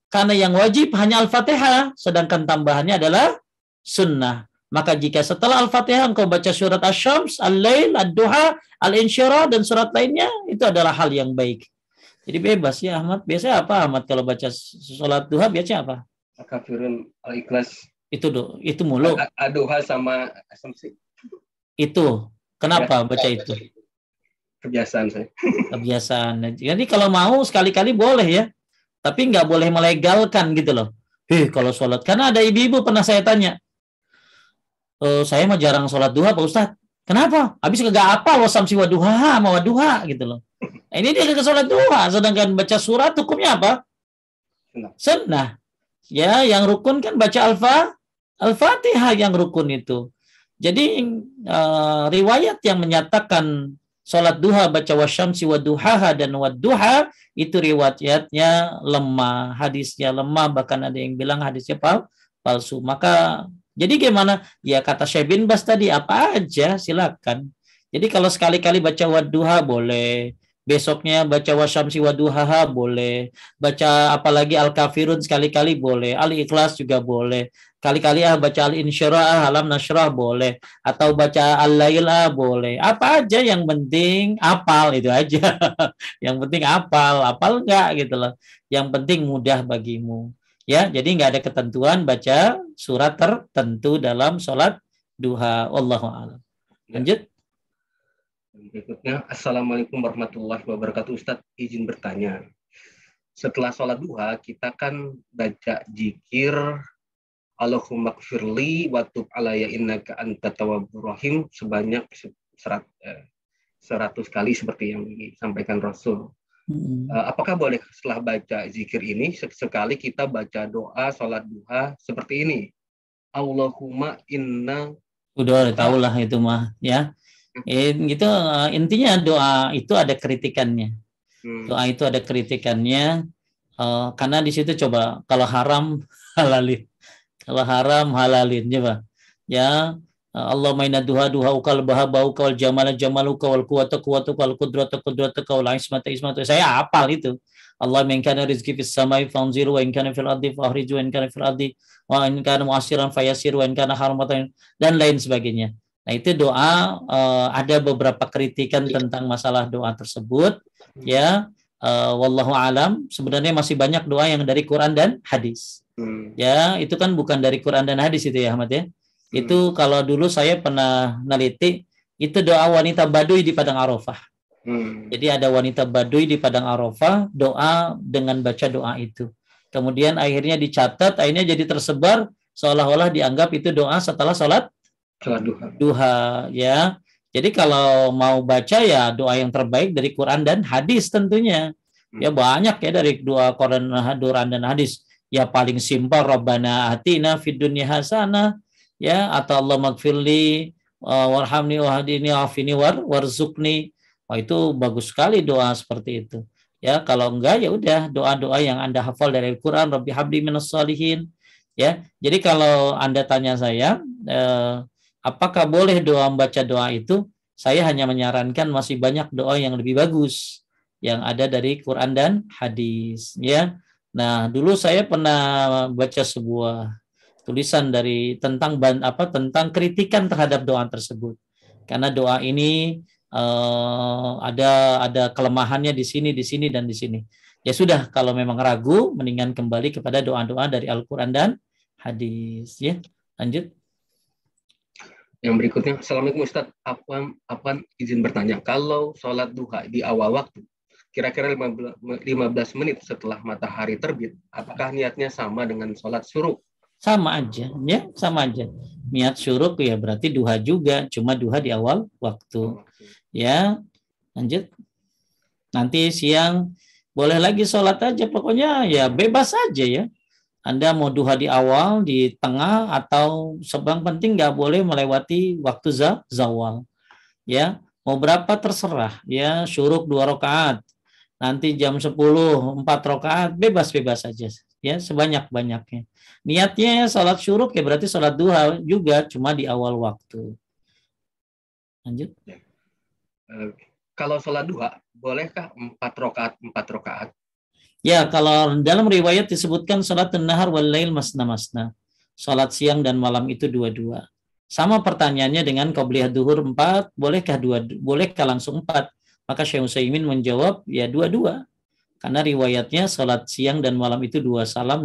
Karena yang wajib hanya Al-Fatihah, sedangkan tambahannya adalah sunnah. Maka jika setelah Al-Fatihah engkau baca surat Asy-Syams, Al-Lail, Ad-Duha, Al-Insyirah, dan surat lainnya, itu adalah hal yang baik. Jadi bebas ya Ahmad. Biasanya apa Ahmad kalau baca sholat duha biasanya apa? Al-Kafirun, Al-Ikhlas. Itu mulu. Ad-Duha sama Asy-Syams. Itu. Kenapa baca itu? Kebiasaan saya. Kebiasaan. Jadi kalau mau sekali-kali boleh ya. Tapi nggak boleh melegalkan gitu loh. Kalau sholat. Karena ada ibu-ibu pernah saya tanya. Saya mah jarang sholat duha Pak Ustadz. Kenapa? Habis kagak apa wasyamsi waduha sama wadduha gitu loh. Ini dia kagak sholat duha. Sedangkan baca surat hukumnya apa? Sunnah. Ya, yang rukun kan baca Al-Fatihah yang rukun itu. Jadi riwayat yang menyatakan sholat duha baca wasyamsi waduhaha dan wadduha itu riwayatnya lemah, hadisnya lemah, bahkan ada yang bilang hadisnya palsu. Maka jadi gimana? Ya kata Syekh bin Baz tadi, apa aja silakan. Jadi kalau sekali-kali baca wadduha boleh, besoknya baca wasyamsi waduhaha boleh, baca apalagi Al-Kafirun sekali-kali boleh, Al-Ikhlas juga boleh, kali-kali baca Al-Insyirah, Alam Nashrah boleh, atau baca Al-Lail boleh. Apa aja yang penting apal, itu aja. Yang penting apal enggak gitu loh. Yang penting mudah bagimu. Ya, jadi nggak ada ketentuan baca surat tertentu dalam sholat duha. Wallahu a'lam. Lanjut. Berikutnya, Assalamualaikum warahmatullahi wabarakatuh. Ustadz, izin bertanya. setelah sholat duha kita kan baca zikir Allahumma gfirli wa tub alayya innaka antat tawwabur rahim sebanyak 100 kali seperti yang disampaikan Rasul. Apakah boleh setelah baca zikir ini sekali kita baca doa sholat duha seperti ini? Allahumma inna. Udah tahu lah itu mah ya. Gitu intinya doa itu ada kritikannya. Doa itu ada kritikannya karena di situ coba kalau haram halalin. Kalau haram halalin coba. Ya Allahumma inna duha ukal bahabau kal jamala jamaluka wal quwwata quwwatuka wal qudrata qudratuka wal ismata ismata. Saya hafal itu. Allah in kana rizqi fis samai fanziru wa in kana fil ardi fahriju wa in kana fil ardi wa in kana mu'assiran fayasir wa in kana haramatan dan lain sebagainya. Nah, itu doa ada beberapa kritikan tentang masalah doa tersebut ya. Wallahu alam, sebenarnya masih banyak doa yang dari Quran dan hadis. Ya, itu kan bukan dari Quran dan hadis itu ya Ahmad ya. Itu kalau dulu saya pernah neliti, itu doa wanita Baduy di Padang Arafah. Jadi ada wanita Baduy di Padang Arafah, doa dengan baca doa itu. Kemudian akhirnya dicatat, akhirnya jadi tersebar, seolah-olah dianggap itu doa setelah sholat duha. Ya. Jadi kalau mau baca ya doa yang terbaik dari Quran dan hadis tentunya. Ya banyak ya dari doa Quran dan hadis. Ya paling simpel Rabbana atina fid dunya hasanah. Ya, atau Allah magfirli warhamni wahdini wafini warzukni. Wah, itu bagus sekali doa seperti itu. Ya, kalau enggak ya udah doa-doa yang Anda hafal dari Al-Qur'an, Rabbi habli minas shalihin. Ya. Jadi kalau Anda tanya saya apakah boleh doa membaca doa itu? Saya hanya menyarankan masih banyak doa yang lebih bagus yang ada dari Quran dan hadis, ya. Nah, dulu saya pernah baca sebuah tulisan dari tentang kritikan terhadap doa tersebut. Karena doa ini ada kelemahannya di sini dan di sini. Ya sudah, kalau memang ragu, mendingan kembali kepada doa-doa dari Al-Quran dan hadis. Ya, lanjut. Yang berikutnya, Assalamualaikum Ustadz. Apa izin bertanya, kalau sholat duha di awal waktu, kira-kira 15 menit setelah matahari terbit, apakah niatnya sama dengan sholat syuruk? Sama aja, ya, sama aja. Niat syuruk ya berarti duha juga, cuma duha di awal waktu. Ya, lanjut. Nanti siang boleh lagi sholat aja, pokoknya ya bebas aja ya. Anda mau duha di awal, di tengah, atau sebang penting nggak boleh melewati waktu zawal. Ya, mau berapa terserah. Ya, syuruk 2 rakaat. Nanti jam 10 4 rakaat, bebas-bebas saja. Ya, sebanyak-banyaknya. Niatnya sholat syuruk ya berarti sholat duha juga, cuma di awal waktu. Lanjut. Kalau sholat duha, bolehkah 4 rakaat? Ya, kalau dalam riwayat disebutkan sholat nahar wal lail masna-masna. Sholat siang dan malam itu dua-dua. Sama pertanyaannya dengan qabliyah duhur 4, bolehkah langsung 4? Maka Syekh Utsaimin menjawab, ya dua-dua. Karena riwayatnya sholat siang dan malam itu 2 salam.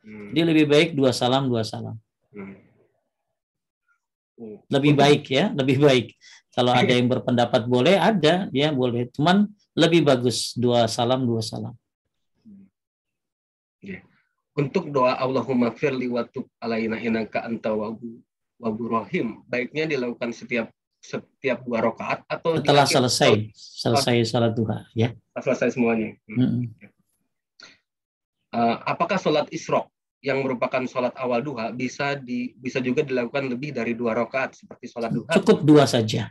Jadi lebih baik 2 salam. Lebih baik ya, lebih baik. Kalau ada yang berpendapat boleh, ada, ya boleh. Cuman lebih bagus 2 salam. Untuk doa Allahumma firli wa tub alaina innaka anta wabur rahim, baiknya dilakukan setiap 2 rakaat atau setelah selesai salat duha, ya. Selesai semuanya. Apakah sholat isyraq yang merupakan sholat awal duha bisa juga dilakukan lebih dari 2 rakaat seperti sholat duha? Cukup 2 saja.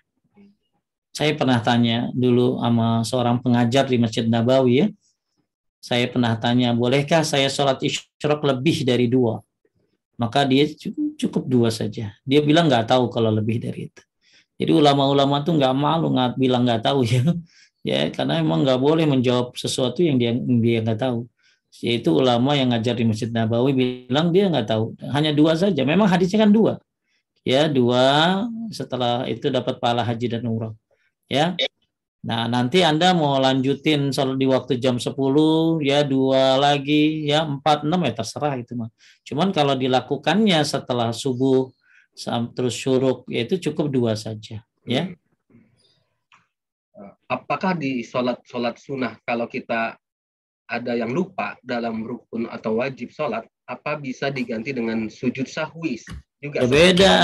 Saya pernah tanya dulu sama seorang pengajar di Masjid Nabawi ya. Saya pernah tanya, bolehkah saya sholat isyraq lebih dari 2? Maka dia cukup 2 saja. Dia bilang nggak tahu kalau lebih dari itu. Jadi ulama-ulama tuh nggak malu bilang nggak tahu ya. Ya, karena emang nggak boleh menjawab sesuatu yang dia nggak tahu. Yaitu ulama yang ngajar di Masjid Nabawi bilang dia nggak tahu. Hanya 2 saja. Memang hadisnya kan 2. Ya, 2 setelah itu dapat pahala haji dan umrah. Ya. Nah, nanti Anda mau lanjutin sholat di waktu jam 10, ya 2 lagi, ya 4, 6, ya terserah itu mah. Cuman kalau dilakukannya setelah subuh terus syuruk, ya itu cukup 2 saja. Ya. Apakah di sholat sunnah kalau kita ada yang lupa dalam rukun atau wajib sholat, apa bisa diganti dengan sujud sahwi juga? Ya beda.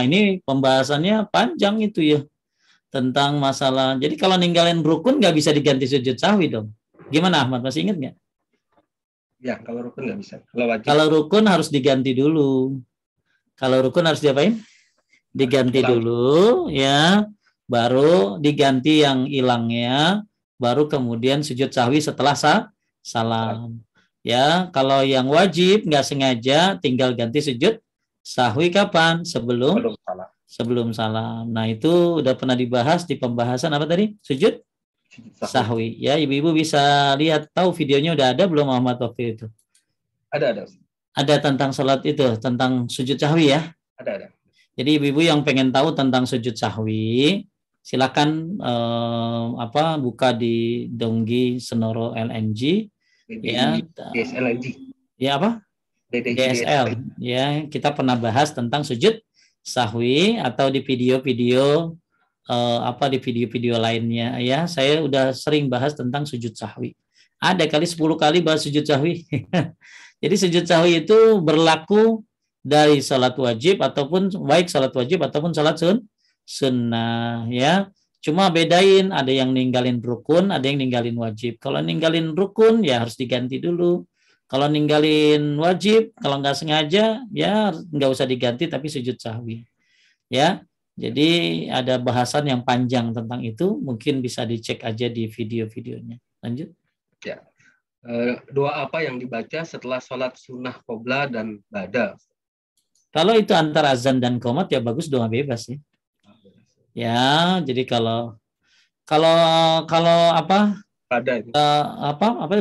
Ini pembahasannya panjang itu ya, tentang masalah. Jadi kalau ninggalin rukun nggak bisa diganti sujud sahwi dong. Gimana Ahmad, masih ingat nggak? Ya, kalau rukun nggak bisa. Kalau wajib. Kalau rukun harus diganti dulu. Kalau rukun harus diapain? Diganti dulu, ya. Baru diganti yang hilangnya, baru kemudian sujud sahwi setelah salam. Ya, kalau yang wajib nggak sengaja, tinggal ganti sujud sahwi kapan? Sebelum salam. Nah, itu udah pernah dibahas di pembahasan apa tadi? Sujud sahwi. Ya, ibu-ibu bisa lihat, tahu videonya udah ada belum Muhammad waktu itu? Ada. Ada tentang salat itu, tentang sujud sahwi ya? Ada. Jadi ibu-ibu yang pengen tahu tentang sujud sahwi, silakan buka di Donggi Senoro LNG ya. DSLNG. Ya apa? DSL. Ya, kita pernah bahas tentang sujud sahwi atau di video-video di video-video lainnya ya. Saya udah sering bahas tentang sujud sahwi. Ada kali 10 kali bahas sujud sahwi. Jadi sujud sahwi itu berlaku dari salat wajib ataupun baik salat wajib ataupun salat sunnah ya. Cuma bedain, ada yang ninggalin rukun, ada yang ninggalin wajib. Kalau ninggalin rukun ya harus diganti dulu. Kalau ninggalin wajib, kalau nggak sengaja ya nggak usah diganti tapi sujud sahwi. Ya. Jadi ada bahasan yang panjang tentang itu, mungkin bisa dicek aja di video-videonya. Lanjut. Ya. Doa apa yang dibaca setelah sholat sunnah qobla dan ba'da? Kalau itu antara azan dan qomat ya bagus doa bebas ya. Ya, jadi kalau apa?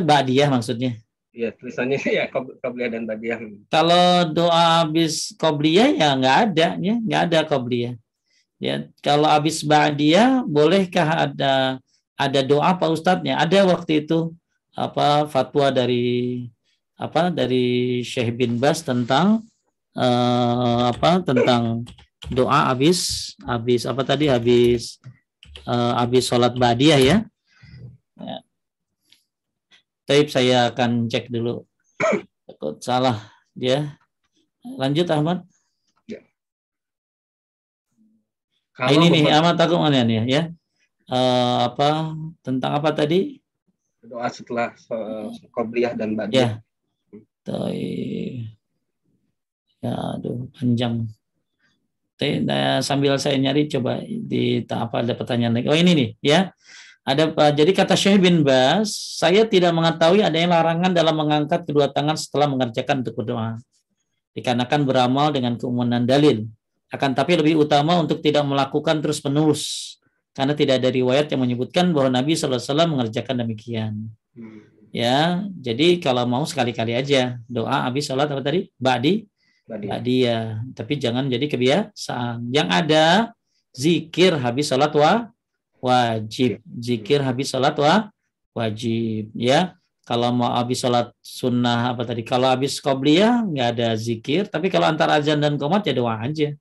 Ba'diyah maksudnya. Iya, tulisannya ya qobliyah dan ba'diyah. Kalau doa habis qobliyah ya nggak ada ya, nggak ada qobliyah. Ya, kalau habis ba'diyah bolehkah ada doa Pak Ustadznya? Ada waktu itu fatwa dari Syekh bin Bas tentang tentang doa habis sholat ba'diyah ya. Taib saya akan cek dulu. Takut salah ya. Lanjut Ahmad. Ya. Ini nih Ahmad aku mana nih ya. Tentang apa tadi? Doa setelah qobliyah dan ba'diyah. Ya, aduh panjang. Sambil saya nyari coba ada pertanyaan lagi. Oh ini nih ya. Jadi kata Syekh bin Bas, saya tidak mengetahui adanya larangan dalam mengangkat kedua tangan setelah mengerjakan untuk berdoa. Dikarenakan beramal dengan keumuman dalil. Akan tapi lebih utama untuk tidak melakukan terus-menerus. Karena tidak ada riwayat yang menyebutkan bahwa Nabi SAW mengerjakan demikian. Ya, jadi kalau mau sekali-kali aja doa habis sholat apa tadi? Ba'diyah. Tapi jangan jadi kebiasaan. Yang ada zikir habis sholat wajib. Zikir habis sholat wajib. Ya, kalau mau habis sholat sunnah apa tadi? Kalau habis qobliyah nggak ada zikir. Tapi kalau antara azan dan qomat ya doa aja.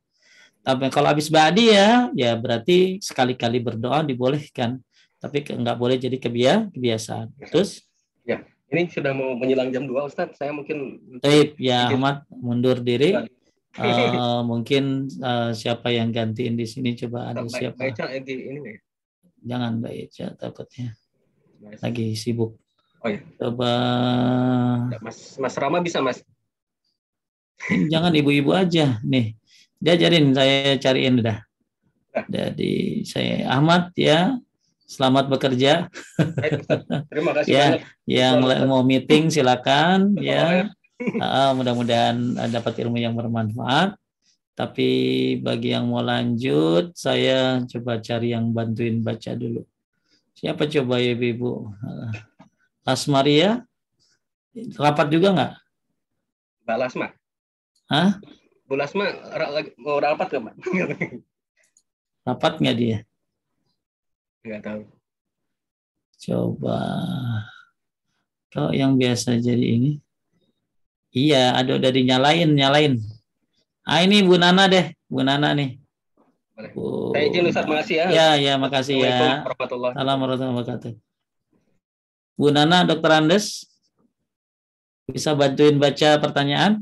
Tapi kalau habis ba'diyah ya berarti sekali-kali berdoa dibolehkan. Tapi nggak boleh jadi kebiasaan. Terus? Ya, ini sudah mau menjelang jam 2 Ustaz. Saya mungkin ya Ahmad mundur diri. Mungkin siapa yang gantiin di sini coba ada siapa? Ini Jangan Mbak Eca takutnya lagi sibuk. Oh ya. Coba Mas Rama bisa Mas? Jangan ibu-ibu aja nih. Diajarin saya cariin udah. Jadi saya Ahmad ya. Selamat bekerja. Terima kasih ya, banyak. Yang mau meeting silakan ya. Mudah-mudahan dapat ilmu yang bermanfaat. Tapi bagi yang mau lanjut, saya coba cari yang bantuin baca dulu. Siapa coba ya Ibu? Lasmaria? Rapat juga nggak? Mbak Lasma. Hah? Bu Lasma mau rapat nggak Mbak? Rapat nggak dia? Nggak tahu. Coba. Kalau yang biasa jadi ini. Iya, ada udah dinyalain. Ini Bu Nana deh, Bu Nana nih. Saya izin Ustaz, makasih ya. Ya, makasih ya. Assalamualaikum warahmatullahi wabarakatuh. Bu Nana, Dokter Andes, bisa bantuin baca pertanyaan?